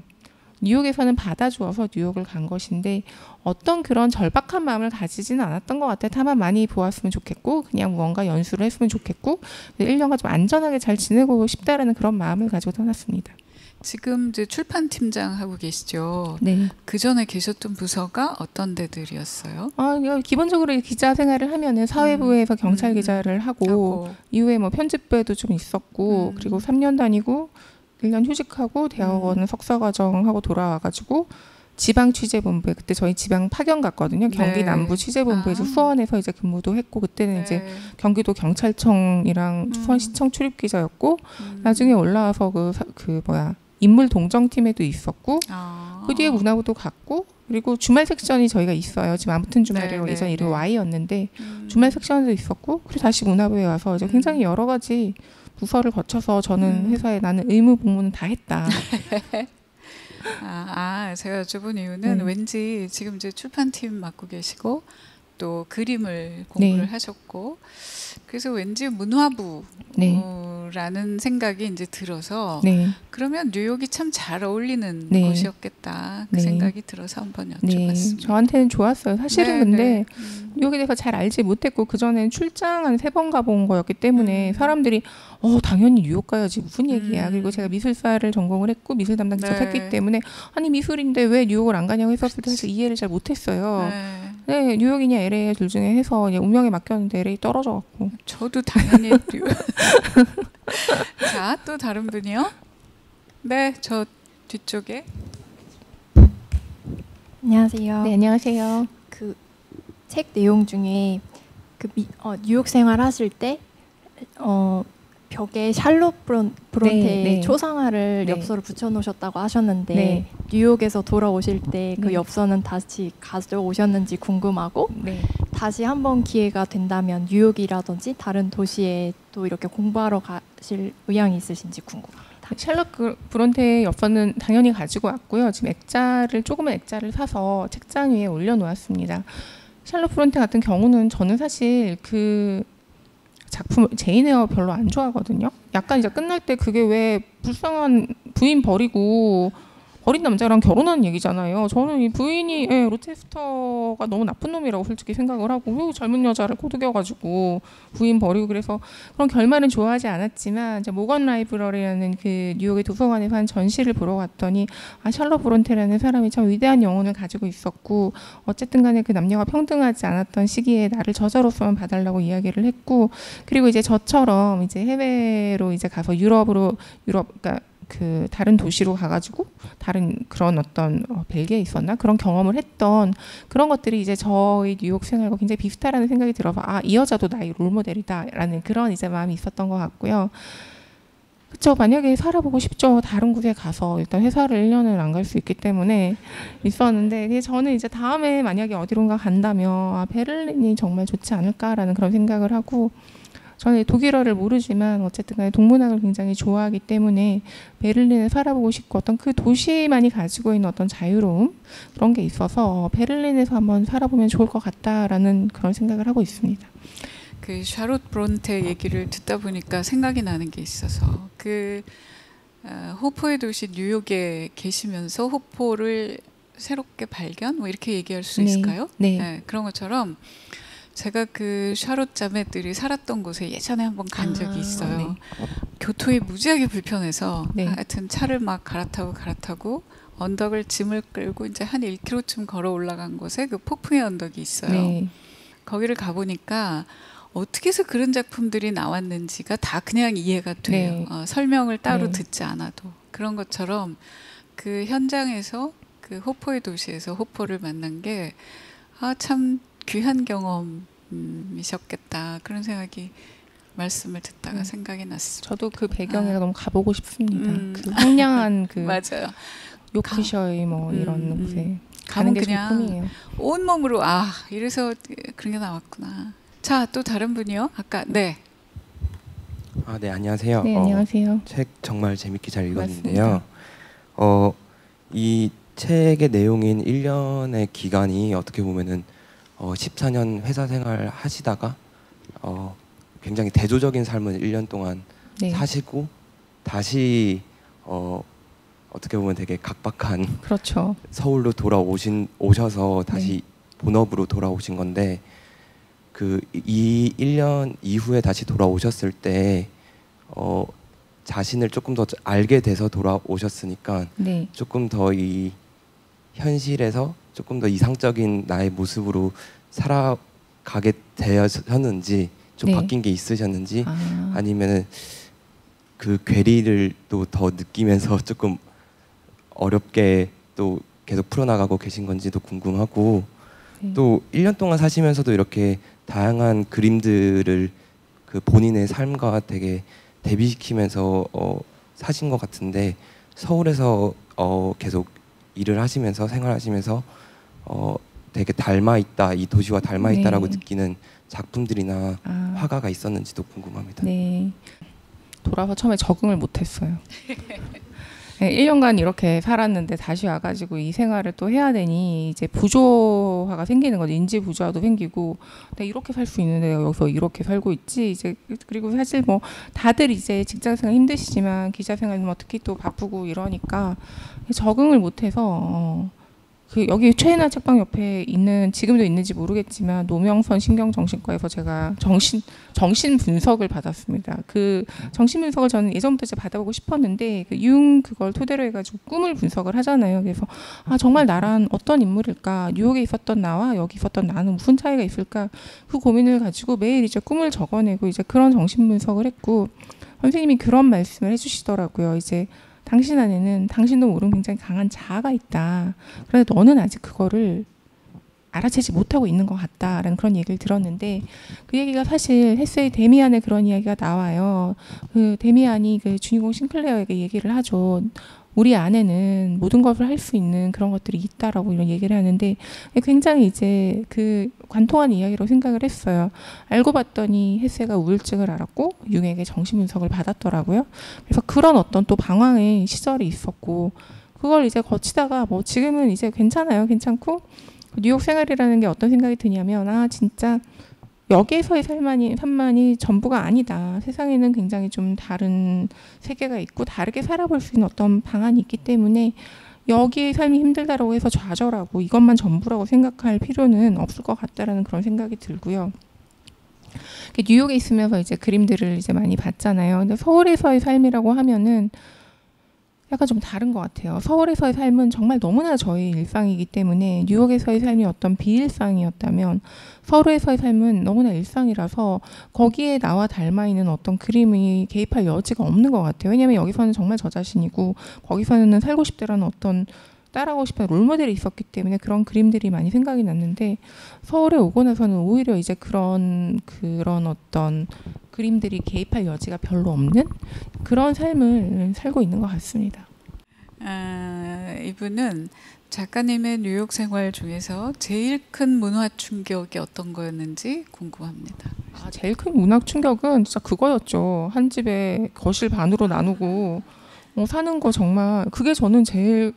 뉴욕에서는 받아주어서 뉴욕을 간 것인데 어떤 그런 절박한 마음을 가지지는 않았던 것 같아요. 다만 많이 보았으면 좋겠고 그냥 뭔가 연수를 했으면 좋겠고 1년간 좀 안전하게 잘 지내고 싶다라는 그런 마음을 가지고 떠났습니다. 지금 이제 출판팀장 하고 계시죠. 네. 그 전에 계셨던 부서가 어떤 데들이었어요? 기본적으로 기자 생활을 하면은 사회부에서 경찰 기자를 하고 이후에 뭐 편집부에도 좀 있었고 그리고 3년 다니고 1년 휴직하고 대학원 석사과정하고 돌아와가지고 지방 취재본부에 그때 저희 지방 파견 갔거든요. 경기 남부 취재본부에서 수원에서 이제 근무도 했고 그때는 이제 경기도 경찰청이랑 수원시청 출입 기자였고 나중에 올라와서 인물 동정팀에도 있었고 그 뒤에 문화부도 갔고 그리고 주말 섹션이 저희가 있어요. 지금 아무튼 주말이라고 예전 이름이 Y였는데 주말 섹션에도 있었고 그리고 다시 문화부에 와서 이제 굉장히 여러 가지 부서를 거쳐서 저는 회사에 나는 의무 복무는 다 했다. 제가 여쭤본 이유는 왠지 지금 이제 출판팀 맡고 계시고 또 그림을 공부를 하셨고 그래서 왠지 문화부라는 생각이 이제 들어서 그러면 뉴욕이 참 잘 어울리는 곳이었겠다 그 생각이 들어서 한번 여쭤봤습니다. 저한테는 좋았어요. 사실은 근데 뉴욕에 대해서 잘 알지 못했고 그전엔 출장 한 3번 가본 거였기 때문에 사람들이 당연히 뉴욕 가야지 무슨 얘기야. 그리고 제가 미술사를 전공을 했고 미술 담당 기자를 했기 때문에 아니 미술인데 왜 뉴욕을 안 가냐고 했었을 때 사실 이해를 잘 못했어요. 뉴욕이냐 LA 둘 중에 해서 그냥 운명에 맡겼는데 LA 떨어져갖고 저도 당연히 자, 또 다른 분이요? 네, 저 뒤쪽에. 안녕하세요. 네, 안녕하세요. 그 책 내용 중에 뉴욕 생활 하실 때 벽에 샬롯 브론테의 네. 초상화를 네. 엽서를 붙여놓으셨다고 하셨는데 네. 뉴욕에서 돌아오실 때 그 네. 엽서는 다시 가져오셨는지 궁금하고 네. 다시 한번 기회가 된다면 뉴욕이라든지 다른 도시에 또 이렇게 공부하러 가실 의향이 있으신지 궁금합니다. 샬럿 브론테의 엽서는 당연히 가지고 왔고요. 지금 조그만 액자를 사서 책장 위에 올려놓았습니다. 샬럿 브론테 같은 경우는 저는 사실 그 작품 제인 에어 별로 안 좋아하거든요. 약간 이제 끝날 때 그게 왜 불쌍한 부인 버린 남자랑 결혼한 얘기잖아요. 저는 이 부인이 로체스터가 너무 나쁜 놈이라고 솔직히 생각을 하고 왜 젊은 여자를 꼬드겨가지고 부인 버리고 그래서 그런 결말은 좋아하지 않았지만 이제 모건 라이브러리라는 그 뉴욕의 도서관에서 한 전시를 보러 갔더니 샬럿 브론테라는 사람이 참 위대한 영혼을 가지고 있었고 어쨌든 간에 그 남녀가 평등하지 않았던 시기에 나를 저자로서만 봐달라고 이야기를 했고 그리고 이제 저처럼 이제 해외로 이제 가서 그러니까 그 다른 도시로 가가지고 다른 그런 어떤 벨기에 있었나 그런 경험을 했던 그런 것들이 이제 저희 뉴욕 생활과 굉장히 비슷하다는 생각이 들어서 이 여자도 나의 롤모델이다라는 그런 이제 마음이 있었던 것 같고요. 그렇죠. 만약에 살아보고 싶죠. 다른 곳에 가서 일단 회사를 1년을 안 갈 수 있기 때문에 있었는데 저는 이제 다음에 만약에 어디론가 간다면 베를린이 정말 좋지 않을까라는 그런 생각을 하고 저는 독일어를 모르지만 어쨌든 간에 동문학을 굉장히 좋아하기 때문에 베를린에 살아보고 싶고 어떤 그 도시만이 가지고 있는 어떤 자유로움 그런 게 있어서 베를린에서 한번 살아보면 좋을 것 같다라는 그런 생각을 하고 있습니다. 그 샤롯 브론테 얘기를 듣다 보니까 생각이 나는 게 있어서 호포의 도시 뉴욕에 계시면서 호포를 새롭게 발견 뭐 이렇게 얘기할 수 있을까요? 네. 그런 것처럼 제가 그 샤롯 자매들이 살았던 곳에 예전에 한번 간 적이 있어요. 네. 교통이 무지하게 불편해서 네. 하여튼 차를 막 갈아타고 언덕을 짐을 끌고 이제 한 1km쯤 걸어 올라간 곳에 그 폭풍의 언덕이 있어요. 네. 거기를 가보니까 어떻게 해서 그런 작품들이 나왔는지가 다 그냥 이해가 돼요. 네. 설명을 따로 네. 듣지 않아도. 그런 것처럼 그 현장에서 그 호포의 도시에서 호포를 만난 게 참 귀한 경험이셨겠다. 그런 생각이 말씀을 듣다가 생각이 났습니다. 저도 그 배경에 너무 가보고 싶습니다. 그 아. 황량한 그 맞아요. 요크셔의 뭐 이런 곳에 가면 가는 게 제 그냥 꿈이에요. 온몸으로 이래서 그런 게 나왔구나. 자, 또 다른 분이요. 아까 네. 네, 안녕하세요. 네, 안녕하세요. 책 정말 재밌게 잘 읽었는데요. 이 책의 내용인 1년의 기간이 어떻게 보면은 14년 회사 생활 하시다가 굉장히 대조적인 삶을 1년 동안 네. 사시고 다시 어떻게 보면 되게 각박한 그렇죠. 서울로 오셔서 다시 본업으로 돌아오신 건데 이 1년 이후에 다시 돌아오셨을 때 자신을 조금 더 알게 돼서 돌아오셨으니까 네. 조금 더 이 현실에서 조금 더 이상적인 나의 모습으로 살아가게 되셨는지 좀 네. 바뀐 게 있으셨는지 아니면은 그 괴리를 또 더 느끼면서 조금 어렵게 또 계속 풀어나가고 계신 건지도 궁금하고 또 1년 동안 사시면서도 이렇게 다양한 그림들을 그 본인의 삶과 되게 대비시키면서 사신 것 같은데 서울에서 계속 일을 하시면서 생활하시면서 되게 닮아있다 이 도시와 닮아있다라고 느끼는 작품들이나 화가가 있었는지도 궁금합니다. 네. 돌아서 처음에 적응을 못했어요. 네, 1년간 이렇게 살았는데 다시 와가지고 이 생활을 또 해야 되니 이제 부조화가 생기는 거죠. 인지 부조화도 생기고 내가 이렇게 살 수 있는데 여기서 이렇게 살고 있지. 이제 그리고 사실 뭐 다들 이제 직장생활 힘드시지만 기자생활 뭐 특히 또 바쁘고 이러니까 적응을 못해서 여기 최애나 책방 옆에 있는 지금도 있는지 모르겠지만 노명선 신경정신과에서 제가 정신 분석을 받았습니다. 그 정신 분석을 저는 예전부터 이제 받아보고 싶었는데 그걸 토대로 해가지고 꿈을 분석을 하잖아요. 그래서 정말 나란 어떤 인물일까? 뉴욕에 있었던 나와 여기 있었던 나는 무슨 차이가 있을까? 그 고민을 가지고 매일 이제 꿈을 적어내고 이제 그런 정신 분석을 했고 선생님이 그런 말씀을 해주시더라고요. 이제 당신 안에는 당신도 모르는 굉장히 강한 자아가 있다. 그런데 너는 아직 그거를 알아채지 못하고 있는 것 같다라는 그런 얘기를 들었는데 그 얘기가 사실 헤세의 데미안에 그런 이야기가 나와요. 그 데미안이 그 주인공 싱클레어에게 얘기를 하죠. 우리 안에는 모든 것을 할 수 있는 그런 것들이 있다라고 이런 얘기를 하는데 굉장히 이제 그 관통한 이야기로 생각을 했어요. 알고 봤더니 헤세가 우울증을 앓았고 융에게 정신분석을 받았더라고요. 그래서 그런 어떤 또 방황의 시절이 있었고 그걸 이제 거치다가 뭐 지금은 이제 괜찮고 뉴욕 생활이라는 게 어떤 생각이 드냐면 아 진짜 여기에서의 삶만이 전부가 아니다. 세상에는 굉장히 좀 다른 세계가 있고 다르게 살아볼 수 있는 어떤 방안이 있기 때문에 여기의 삶이 힘들다라고 해서 좌절하고 이것만 전부라고 생각할 필요는 없을 것 같다라는 그런 생각이 들고요. 뉴욕에 있으면서 이제 그림들을 이제 많이 봤잖아요. 근데 서울에서의 삶이라고 하면은 약간 좀 다른 것 같아요. 서울에서의 삶은 정말 너무나 저의 일상이기 때문에 뉴욕에서의 삶이 어떤 비일상이었다면 서울에서의 삶은 너무나 일상이라서 거기에 나와 닮아 있는 어떤 그림이 개입할 여지가 없는 것 같아요. 왜냐하면 여기서는 정말 저 자신이고 거기서는 살고 싶다라는 어떤 따라가고 싶은 롤모델이 있었기 때문에 그런 그림들이 많이 생각이 났는데 서울에 오고 나서는 오히려 이제 그런 어떤 그림들이 개입할 여지가 별로 없는 그런 삶을 살고 있는 것 같습니다. 이분은 작가님의 뉴욕 생활 중에서 제일 큰 문화 충격이 어떤 거였는지 궁금합니다. 제일 큰 문화 충격은 진짜 그거였죠. 한 집에 거실 반으로 나누고 사는 거 정말 그게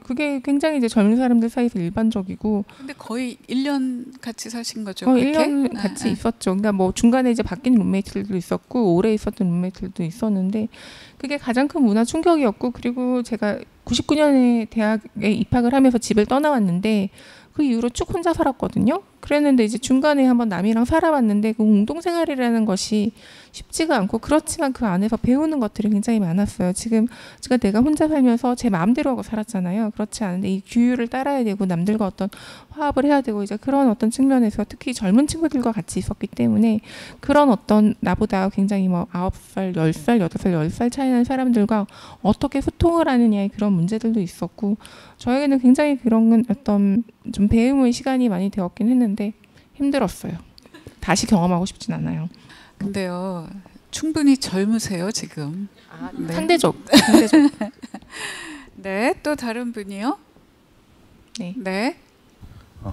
그게 굉장히 이제 젊은 사람들 사이에서 일반적이고. 근데 거의 1년 같이 사신 거죠? 1년 같이 있었죠. 그러니까 뭐 중간에 이제 바뀐 룸메이트들도 있었고 오래 있었던 룸메이트들도 있었는데 그게 가장 큰 문화 충격이었고 그리고 제가 99년에 대학에 입학을 하면서 집을 떠나왔는데 그 이후로 쭉 혼자 살았거든요. 그랬는데 이제 중간에 한번 남이랑 살아봤는데 그 공동생활이라는 것이 쉽지가 않고 그렇지만 그 안에서 배우는 것들이 굉장히 많았어요. 지금 제가 내가 혼자 살면서 제 마음대로 하고 살았잖아요. 그렇지 않은데 이 규율을 따라야 되고 남들과 어떤 화합을 해야 되고 이제 그런 어떤 측면에서 특히 젊은 친구들과 같이 있었기 때문에 그런 어떤 나보다 굉장히 뭐 9살, 10살, 8살, 10살 차이 나는 사람들과 어떻게 소통을 하느냐의 그런 문제들도 있었고 저에게는 굉장히 그런 어떤 좀 배움의 시간이 많이 되었긴 했는데 힘들었어요. 다시 경험하고 싶진 않아요. 근데요, 충분히 젊으세요 지금. 네. 상대적. 네, 또 다른 분이요? 네. 네.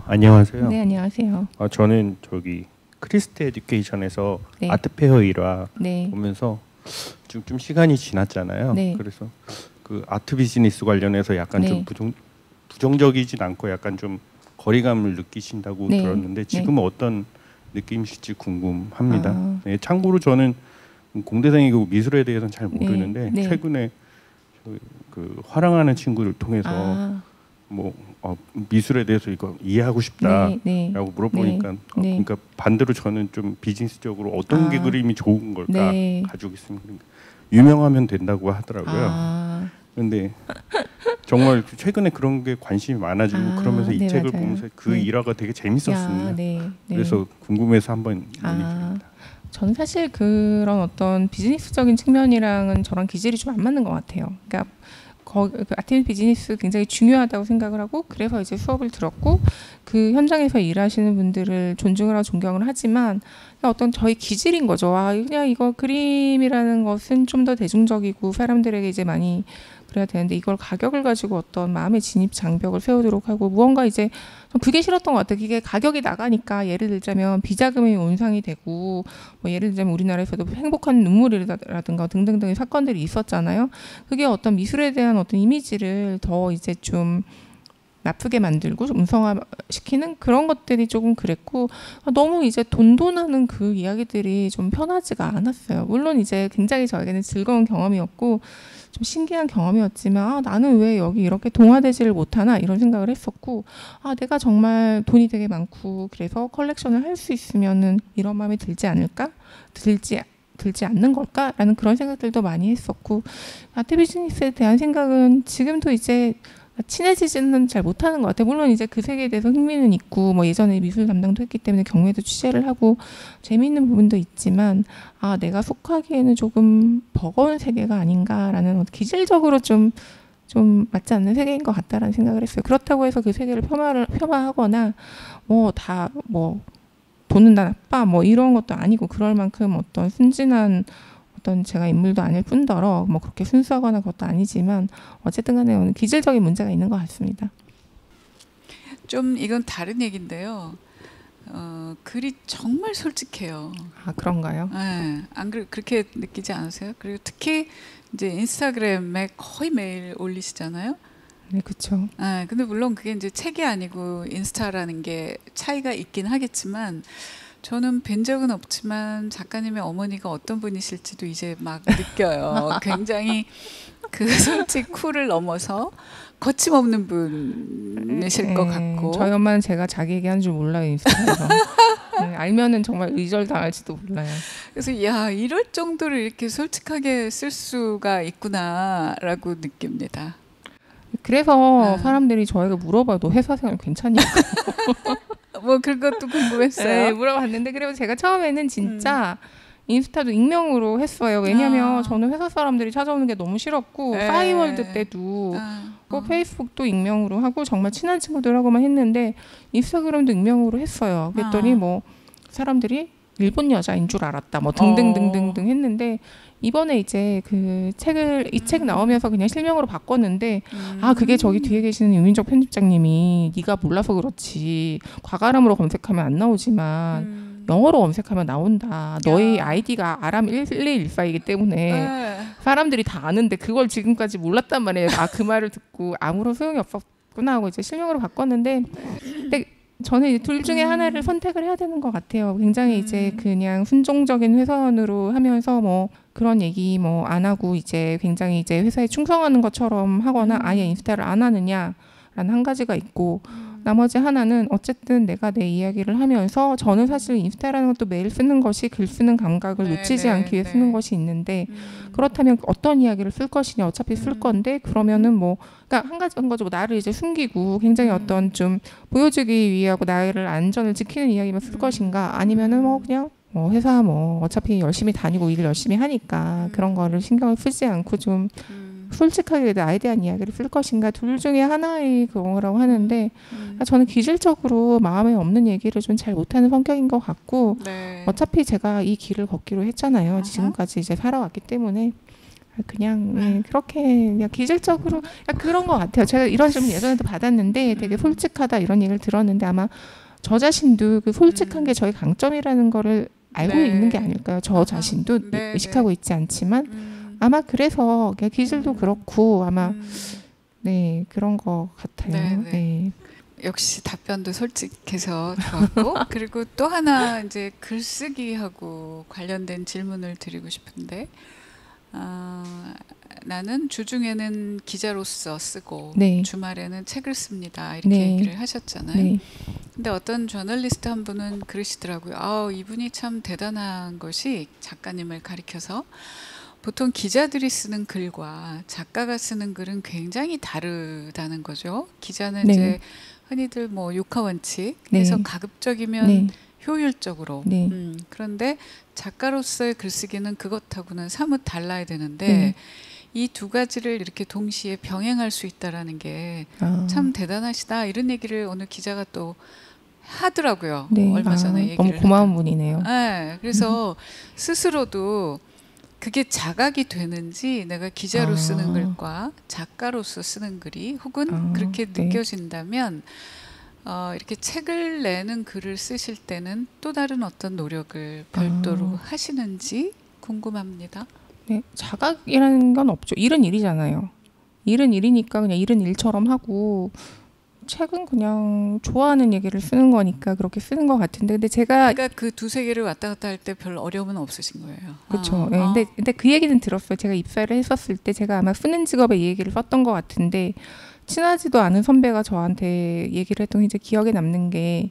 안녕하세요. 네, 안녕하세요. 저는 저기 크리스트 에듀케이션에서 네. 아트페어 일화 네. 보면서 좀 시간이 지났잖아요. 네. 그래서 그 아트 비즈니스 관련해서 약간 네. 좀 부정적이진 않고 약간 좀 거리감을 느끼신다고 네. 들었는데 지금은 어떤 느낌이실지 궁금합니다. 네, 참고로 저는 공대생이고 미술에 대해서는 잘 모르는데 네. 최근에 그 화랑하는 친구를 통해서 뭐 미술에 대해서 이거 이해하고 싶다라고 물어보니까 그러니까 반대로 저는 좀 비즈니스적으로 어떤 게 그림이 좋은 걸까 가지고 있으면 그러니까 유명하면 된다고 하더라고요. 그런데 정말 최근에 그런 게 관심이 많아지고 그러면서 이 책을 맞아요. 보면서 그 일화가 되게 재밌었습니다. 그래서 궁금해서 한번 문의드립니다. 저는 사실 그런 어떤 비즈니스적인 측면이랑은 저랑 기질이 좀 안 맞는 것 같아요. 그러니까 그 아트 비즈니스 굉장히 중요하다고 생각을 하고 그래서 이제 수업을 들었고 그 현장에서 일하시는 분들을 존중을 하고 존경을 하지만 어떤 저희 기질인 거죠. 그냥 이거 그림이라는 것은 좀 더 대중적이고 사람들에게 이제 많이 그래야 되는데 이걸 가격을 가지고 어떤 마음의 진입 장벽을 세우도록 하고 무언가 이제 그게 싫었던 것 같아요. 이게 가격이 나가니까 예를 들자면 비자금이 온상이 되고 뭐 예를 들자면 우리나라에서도 행복한 눈물이라든가 등등등의 사건들이 있었잖아요. 그게 어떤 미술에 대한 어떤 이미지를 더 이제 좀 나쁘게 만들고 좀 음성화시키는 그런 것들이 조금 그랬고 너무 이제 돈돈하는 그 이야기들이 좀 편하지가 않았어요. 물론 이제 굉장히 저에게는 즐거운 경험이었고 좀 신기한 경험이었지만 나는 왜 여기 이렇게 동화되지를 못하나 이런 생각을 했었고 내가 정말 돈이 되게 많고 그래서 컬렉션을 할 수 있으면은 이런 마음이 들지 않을까? 들지 않는 걸까라는 그런 생각들도 많이 했었고 아트 비즈니스에 대한 생각은 지금도 이제 친해지지는 잘 못하는 것 같아요. 물론 이제 그 세계에 대해서 흥미는 있고 뭐 예전에 미술 담당도 했기 때문에 경매도 취재를 하고 재미있는 부분도 있지만 내가 속하기에는 조금 버거운 세계가 아닌가라는 기질적으로 좀 좀 맞지 않는 세계인 것 같다라는 생각을 했어요. 그렇다고 해서 그 세계를 폄하하거나 뭐 다 뭐 돈은 다 나빠 뭐 이런 것도 아니고 그럴 만큼 어떤 순진한 어떤 제가 인물도 아닐 뿐더러 뭐 그렇게 순수하거나 그것도 아니지만 어쨌든 간에 기질적인 문제가 있는 것 같습니다. 좀 이건 다른 얘기인데요. 글이 정말 솔직해요. 아 그런가요? 네, 안 그렇게 느끼지 않으세요? 그리고 특히 이제 인스타그램에 거의 매일 올리시잖아요. 네, 그렇죠. 네, 근데 물론 그게 이제 책이 아니고 인스타라는 게 차이가 있긴 하겠지만 저는 뵌 적은 없지만 작가님의 어머니가 어떤 분이실지도 이제 막 느껴요. 굉장히 그 솔직 쿨을 넘어서 거침없는 분이실 것 같고. 저희 엄마는 제가 자기 얘기하는 줄 몰라요 인스타에서. 알면은 정말 의절당할지도 몰라요. 그래서 야 이럴 정도로 이렇게 솔직하게 쓸 수가 있구나라고 느낍니다. 그래서 사람들이 저에게 물어봐요. 너 회사 생활 괜찮냐고. 뭐 그것도 궁금했어요. 네, 물어봤는데 그리고 제가 처음에는 진짜 인스타도 익명으로 했어요. 왜냐면 저는 회사 사람들이 찾아오는 게 너무 싫었고 싸이월드 때도 페이스북도 익명으로 하고 정말 친한 친구들하고만 했는데 인스타그램도 익명으로 했어요. 그랬더니 뭐 사람들이 일본 여자인 줄 알았다 뭐 등등등등등 했는데 이번에 이제 그 책을 이 책 나오면서 그냥 실명으로 바꿨는데 아 그게 저기 뒤에 계시는 유민정 편집장님이 네가 몰라서 그렇지 과가람으로 검색하면 안 나오지만 영어로 검색하면 나온다. 너의 아이디가 아람 1214이기 때문에 사람들이 다 아는데 그걸 지금까지 몰랐단 말이에요. 아 그 말을 듣고 아무런 소용이 없었구나 하고 이제 실명으로 바꿨는데 근데 저는 이제 둘 중에 하나를 선택을 해야 되는 것 같아요. 굉장히 이제 그냥 순종적인 회사원으로 하면서 뭐 그런 얘기 뭐 안 하고 이제 굉장히 이제 회사에 충성하는 것처럼 하거나 아예 인스타를 안 하느냐라는 한 가지가 있고 나머지 하나는 어쨌든 내가 내 이야기를 하면서 저는 사실 인스타라는 것도 매일 쓰는 것이 글 쓰는 감각을 놓치지 않기 위해 쓰는 것이 있는데 그렇다면 어떤 이야기를 쓸 것이냐 어차피 쓸 건데 그러면은 뭐 그러니까 한 거죠. 나를 이제 숨기고 굉장히 어떤 좀 보여주기 위하고 나를 안전을 지키는 이야기만 쓸 것인가 아니면은 뭐 그냥 뭐 회사 뭐 어차피 열심히 다니고 일을 열심히 하니까 그런 거를 신경을 쓰지 않고 좀 솔직하게 나에 대한 이야기를 쓸 것인가 둘 중에 하나의 그거라고 하는데 저는 기질적으로 마음에 없는 얘기를 좀 잘 못하는 성격인 것 같고 어차피 제가 이 길을 걷기로 했잖아요. 지금까지 이제 살아왔기 때문에 그냥 그렇게 그냥 기질적으로 그런 것 같아요. 제가 이런 질문 예전에도 받았는데 되게 솔직하다 이런 얘기를 들었는데 아마 저 자신도 그 솔직한 게 저의 강점이라는 거를 알고 있는 게 아닐까요? 저 자신도 의식하고 있지 않지만 아마 그래서 기질도 그렇고 아마 네 그런 것 같아요. 네. 역시 답변도 솔직해서 좋았고 그리고 또 하나 이제 글쓰기하고 관련된 질문을 드리고 싶은데 나는 주중에는 기자로서 쓰고 주말에는 책을 씁니다. 이렇게 얘기를 하셨잖아요. 근데 어떤 저널리스트 한 분은 그러시더라고요. 이분이 참 대단한 것이 작가님을 가리켜서 보통 기자들이 쓰는 글과 작가가 쓰는 글은 굉장히 다르다는 거죠. 기자는 이제 흔히들 뭐 육하 원칙 해서 가급적이면 효율적으로 그런데 작가로서의 글쓰기는 그것하고는 사뭇 달라야 되는데 이 두 가지를 이렇게 동시에 병행할 수 있다라는 게 참 대단하시다 이런 얘기를 어느 기자가 또 하더라고요. 얼마 전에 얘기를 너무 고마운 분이네요. 네, 그래서 스스로도 그게 자각이 되는지 내가 기자로 쓰는 글과 작가로서 쓰는 글이 혹은 그렇게 느껴진다면 이렇게 책을 내는 글을 쓰실 때는 또 다른 어떤 노력을 별도로 하시는지 궁금합니다. 네, 자각이라는 건 없죠. 일은 일이잖아요. 일은 일이니까 그냥 일은 일처럼 하고 책은 그냥 좋아하는 얘기를 쓰는 거니까 그렇게 쓰는 것 같은데 근데 제가 그러니까 그 두세 개를 왔다 갔다 할 때 별 어려움은 없으신 거예요. 그렇죠. 근데 그 얘기는 들었어요. 제가 입사를 했었을 때 제가 아마 쓰는 직업의 이 얘기를 썼던 것 같은데 친하지도 않은 선배가 저한테 얘기를 했던 게 이제 기억에 남는 게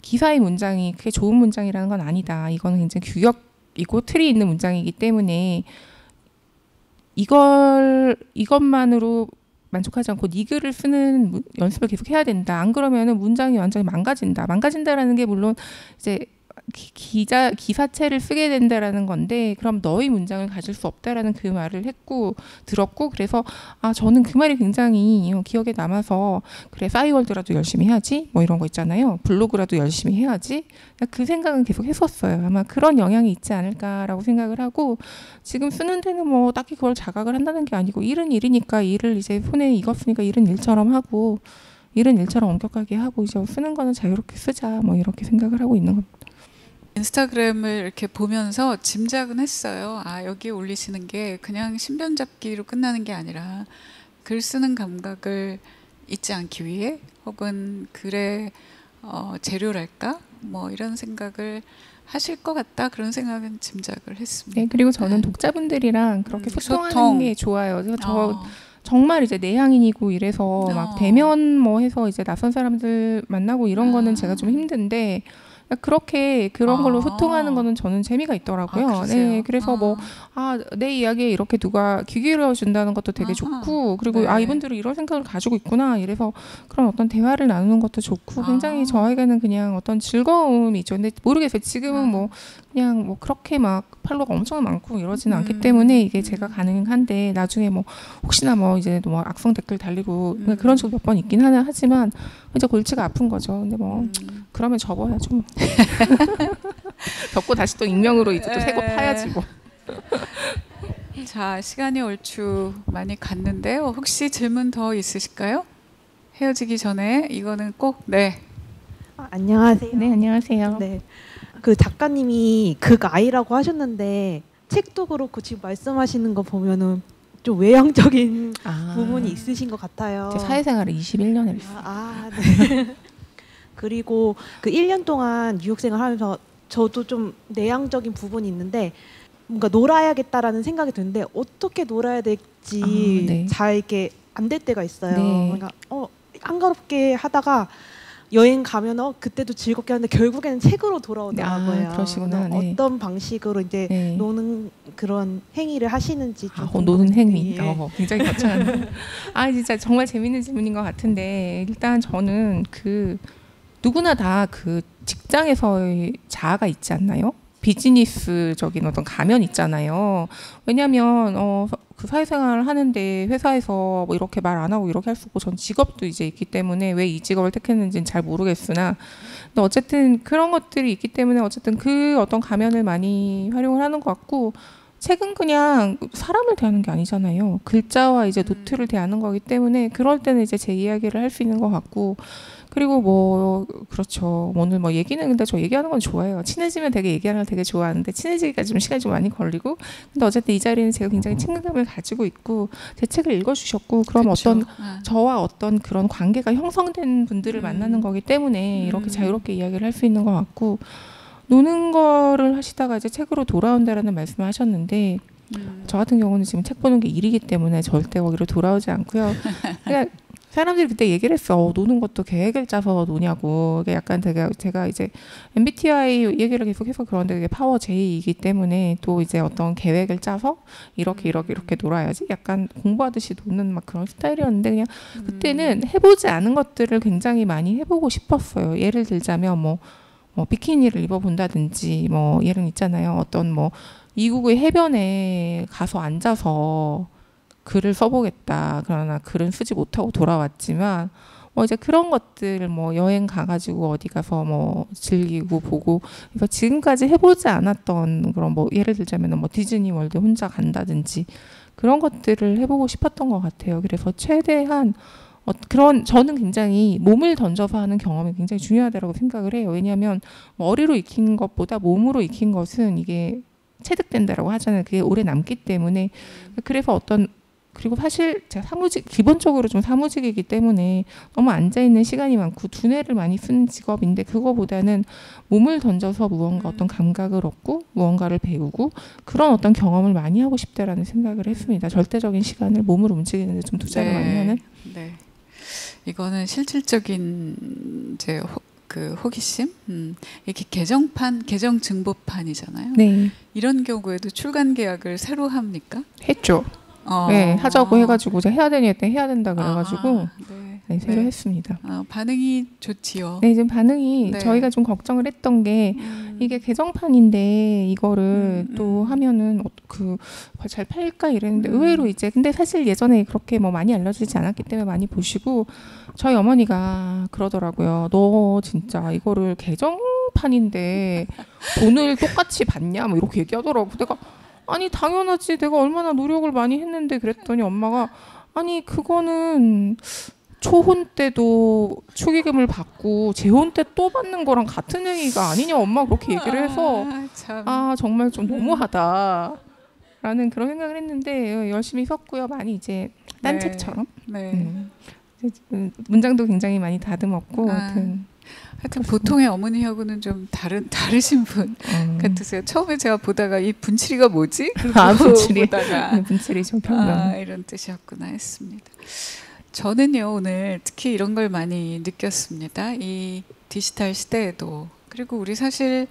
기사의 문장이 그게 좋은 문장이라는 건 아니다. 이거는 굉장히 규격이고 틀이 있는 문장이기 때문에 이것만으로 만족하지 않고 네 글을 쓰는 연습을 계속 해야 된다. 안 그러면은 문장이 완전히 망가진다. 망가진다라는 게 물론 이제 기사체를 쓰게 된다라는 건데 그럼 너의 문장을 가질 수 없다라는 그 말을 들었고 그래서 저는 그 말이 굉장히 기억에 남아서 그래 싸이월드라도 열심히 해야지 뭐 이런 거 있잖아요. 블로그라도 열심히 해야지 그 생각은 계속 했었어요. 아마 그런 영향이 있지 않을까라고 생각을 하고 지금 쓰는 데는 뭐 딱히 그걸 자각을 한다는 게 아니고 일은 일이니까 일을 이제 손에 익었으니까 일은 일처럼 하고 일은 일처럼 엄격하게 하고 이제 쓰는 거는 자유롭게 쓰자 뭐 이렇게 생각을 하고 있는 겁니다. 인스타그램을 이렇게 보면서 짐작은 했어요. 여기 올리시는 게 그냥 신변 잡기로 끝나는 게 아니라 글 쓰는 감각을 잊지 않기 위해 혹은 글의 재료랄까 뭐 이런 생각을 하실 것 같다 그런 생각은 짐작을 했습니다. 네, 그리고 저는 독자분들이랑 그렇게 소통하는 게 좋아요. 그래서 저 정말 이제 내향인이고 이래서 막 대면 뭐 해서 이제 낯선 사람들 만나고 이런 거는 제가 좀 힘든데 그렇게 그런 걸로 소통하는 거는 저는 재미가 있더라고요. 네, 그래서 뭐 내 이야기에 이렇게 누가 귀 기울여 준다는 것도 되게 좋고 그리고 네. 이분들은 이런 생각을 가지고 있구나 이래서 그런 어떤 대화를 나누는 것도 좋고 굉장히 저에게는 그냥 어떤 즐거움이죠. 근데 모르겠어요. 지금은 뭐 그냥 뭐 그렇게 막 팔로워가 엄청 많고 이러지는 않기 때문에 이게 제가 가능한데 나중에 뭐 혹시나 뭐 이제 뭐 악성 댓글 달리고 그런 적도 몇 번 있긴 하지만 이제 골치가 아픈 거죠. 근데 뭐 그러면 접어야죠. 뭐. 접고 다시 또 익명으로 이제 또 새거 파야지 뭐. 자, 시간이 얼추 많이 갔는데요. 혹시 질문 더 있으실까요? 헤어지기 전에 이거는 꼭 안녕하세요. 네, 안녕하세요. 네, 그 작가님이 극아이라고 하셨는데 책도 그렇고 지금 말씀하시는 거 보면은 좀 외향적인 부분이 있으신 것 같아요. 제 사회생활을 21년을 했어요. 네. 그리고 그 1년 동안 뉴욕 생활하면서 저도 좀 내향적인 부분이 있는데 뭔가 놀아야겠다라는 생각이 드는데 어떻게 놀아야 될지 잘 이렇게 안 될 때가 있어요. 그러니까 한가롭게 하다가 여행 가면 그때도 즐겁게 하는데 결국에는 책으로 돌아오더라고요. 그러시구나. 네. 어떤 방식으로 이제 노는 그런 행위를 하시는지 좀 노는 행위. 굉장히 거창한. 진짜 정말 재밌는 질문인 것 같은데 일단 저는 누구나 다 그 직장에서의 자아가 있지 않나요? 비즈니스적인 어떤 가면 있잖아요. 왜냐하면 그 사회생활을 하는데 회사에서 뭐 이렇게 말 안 하고 이렇게 할 수 없고 전 직업도 이제 있기 때문에 왜 이 직업을 택했는지는 잘 모르겠으나 근데 어쨌든 그런 것들이 있기 때문에 어쨌든 그 어떤 가면을 많이 활용을 하는 것 같고 책은 그냥 사람을 대하는 게 아니잖아요. 글자와 이제 노트를 대하는 거기 때문에 그럴 때는 이제 제 이야기를 할 수 있는 것 같고 그리고 뭐 그렇죠. 오늘 뭐 얘기는 근데 저 얘기하는 건 좋아해요. 친해지면 되게 얘기하는 걸 되게 좋아하는데 친해지기가 좀 시간이 좀 많이 걸리고 근데 어쨌든 이 자리는 제가 굉장히 친근감을 가지고 있고 제 책을 읽어주셨고 그럼 어떤 저와 어떤 그런 관계가 형성된 분들을 만나는 거기 때문에 이렇게 자유롭게 이야기를 할 수 있는 것 같고 노는 거를 하시다가 이제 책으로 돌아온다라는 말씀을 하셨는데 저 같은 경우는 지금 책 보는 게 일이기 때문에 절대 거기로 돌아오지 않고요. 그러니까 사람들이 그때 얘기를 했어. 노는 것도 계획을 짜서 노냐고. 이게 약간 제가 이제 MBTI 얘기를 계속해서 그런데 그게 파워 J이기 때문에 또 이제 어떤 계획을 짜서 이렇게 놀아야지. 약간 공부하듯이 노는 막 그런 스타일이었는데 그냥 그때는 해보지 않은 것들을 굉장히 많이 해보고 싶었어요. 예를 들자면 뭐 비키니를 입어본다든지 뭐 예를 있잖아요. 어떤 뭐 이국의 해변에 가서 앉아서 글을 써보겠다. 그러나 글은 쓰지 못하고 돌아왔지만 이제 그런 것들 뭐 여행 가가지고 어디 가서 뭐 즐기고 보고 그래서 지금까지 해보지 않았던 그런 뭐 예를 들자면 뭐 디즈니 월드 혼자 간다든지 그런 것들을 해보고 싶었던 것 같아요. 그래서 최대한 저는 굉장히 몸을 던져서 하는 경험이 굉장히 중요하다고 생각을 해요. 왜냐하면 머리로 익힌 것보다 몸으로 익힌 것은 이게 체득된다라고 하잖아요. 그게 오래 남기 때문에 그래서 그리고 사실 제가 기본적으로 좀 사무직이기 때문에 너무 앉아있는 시간이 많고 두뇌를 많이 쓰는 직업인데 그거보다는 몸을 던져서 무언가 어떤 감각을 얻고 무언가를 배우고 그런 어떤 경험을 많이 하고 싶다라는 생각을 했습니다. 절대적인 시간을 몸을 움직이는 데 좀 투자를 많이 하는. 네. 이거는 실질적인 이제 호기심, 이렇게 개정 증보판이잖아요. 네. 이런 경우에도 출간 계약을 새로 합니까? 했죠. 네, 하자고 해가지고 제가 해야 되니 했더니 해야 된다 그래가지고 새로 했습니다. 반응이 좋지요. 네, 지금 반응이 저희가 좀 걱정을 했던 게 이게 개정판인데 이거를 또 하면은 그 잘 팔릴까 이랬는데 의외로 이제 근데 사실 예전에 그렇게 뭐 많이 알려지지 않았기 때문에 많이 보시고 저희 어머니가 그러더라고요. 너 진짜 이거를 개정판인데 돈을 똑같이 받냐? 뭐 이렇게 얘기하더라고. 내가 아니 당연하지. 내가 얼마나 노력을 많이 했는데 그랬더니 엄마가 아니 그거는 초혼 때도 축의금을 받고 재혼 때 또 받는 거랑 같은 행위가 아니냐 엄마 그렇게 얘기를 해서 정말 좀 너무하다 라는 그런 생각을 했는데 열심히 썼고요. 많이 이제 딴 네. 책처럼 네. 문장도 굉장히 많이 다듬었고 하여튼 보통의 어머니하고는 좀 다르신 분 같으세요. 처음에 제가 보다가 이 분칠이가 뭐지? 분칠이 보다가 분칠이 좀 별로 이런 뜻이었구나 했습니다. 저는요 오늘 특히 이런 걸 많이 느꼈습니다. 이 디지털 시대에도 그리고 우리 사실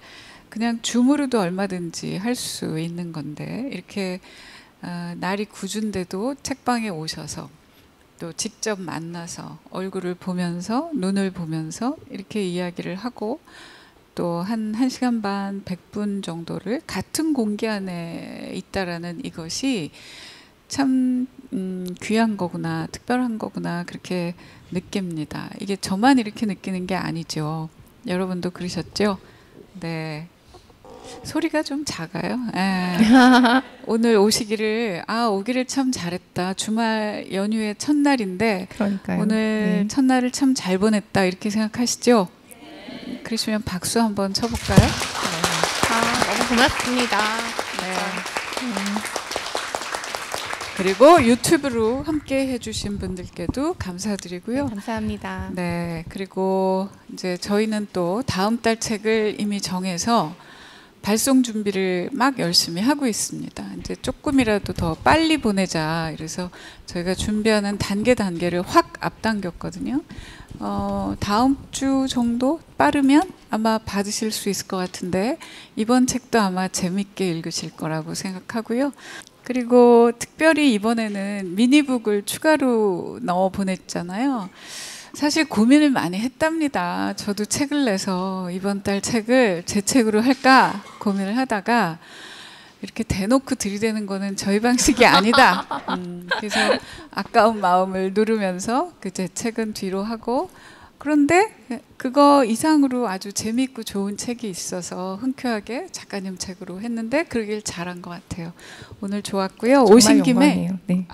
그냥 줌으로도 얼마든지 할 수 있는 건데 이렇게 날이 굳은데도 책방에 오셔서 또 직접 만나서 얼굴을 보면서 눈을 보면서 이렇게 이야기를 하고 또 한 1시간 반 100분 정도를 같은 공기 안에 있다라는 이것이 참 귀한 거구나 특별한 거구나 그렇게 느낍니다. 이게 저만 이렇게 느끼는 게 아니죠. 여러분도 그러셨죠? 네. 소리가 좀 작아요. 오늘 오시기를 오기를 참 잘했다. 주말 연휴의 첫날인데 그러니까요. 오늘 첫날을 참 잘 보냈다 이렇게 생각하시죠? 그러시면 박수 한번 쳐볼까요? 너무 고맙습니다. 그리고 유튜브로 함께 해주신 분들께도 감사드리고요. 감사합니다. 네, 그리고 이제 저희는 또 다음 달 책을 이미 정해서 발송 준비를 막 열심히 하고 있습니다. 이제 조금이라도 더 빨리 보내자. 그래서 저희가 준비하는 단계를 확 앞당겼거든요. 다음 주 정도 빠르면 아마 받으실 수 있을 것 같은데 이번 책도 아마 재밌게 읽으실 거라고 생각하고요. 그리고 특별히 이번에는 미니북을 추가로 넣어 보냈잖아요. 사실 고민을 많이 했답니다. 저도 책을 내서 이번 달 책을 제 책으로 할까 고민을 하다가 이렇게 대놓고 들이대는 거는 저희 방식이 아니다. 그래서 아까운 마음을 누르면서 제 책은 뒤로 하고 그런데 그거 이상으로 아주 재미있고 좋은 책이 있어서 흔쾌하게 작가님 책으로 했는데 그러길 잘한 것 같아요. 오늘 좋았고요. 오신 김에 네.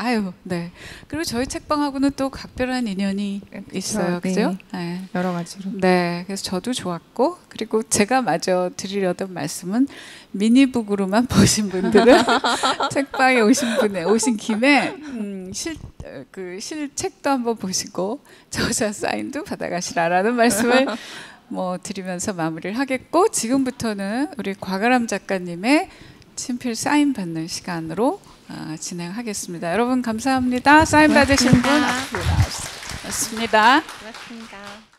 네. 그리고 저희 책방하고는 또 각별한 인연이 있어요, 그죠? 네. 여러 가지로. 네, 그래서 저도 좋았고 그리고 제가 마저 드리려던 말씀은 미니북으로만 보신 분들은 책방에 오신 김에 실책도 한번 보시고 저자 사인도 받아가시라라는 말씀을 드리면서 마무리를 하겠고 지금부터는 우리 과가람 작가님의 친필 사인 받는 시간으로 진행하겠습니다. 여러분 감사합니다. 사인 받으신 분 앞으로 나오셨습니다. 고맙습니다.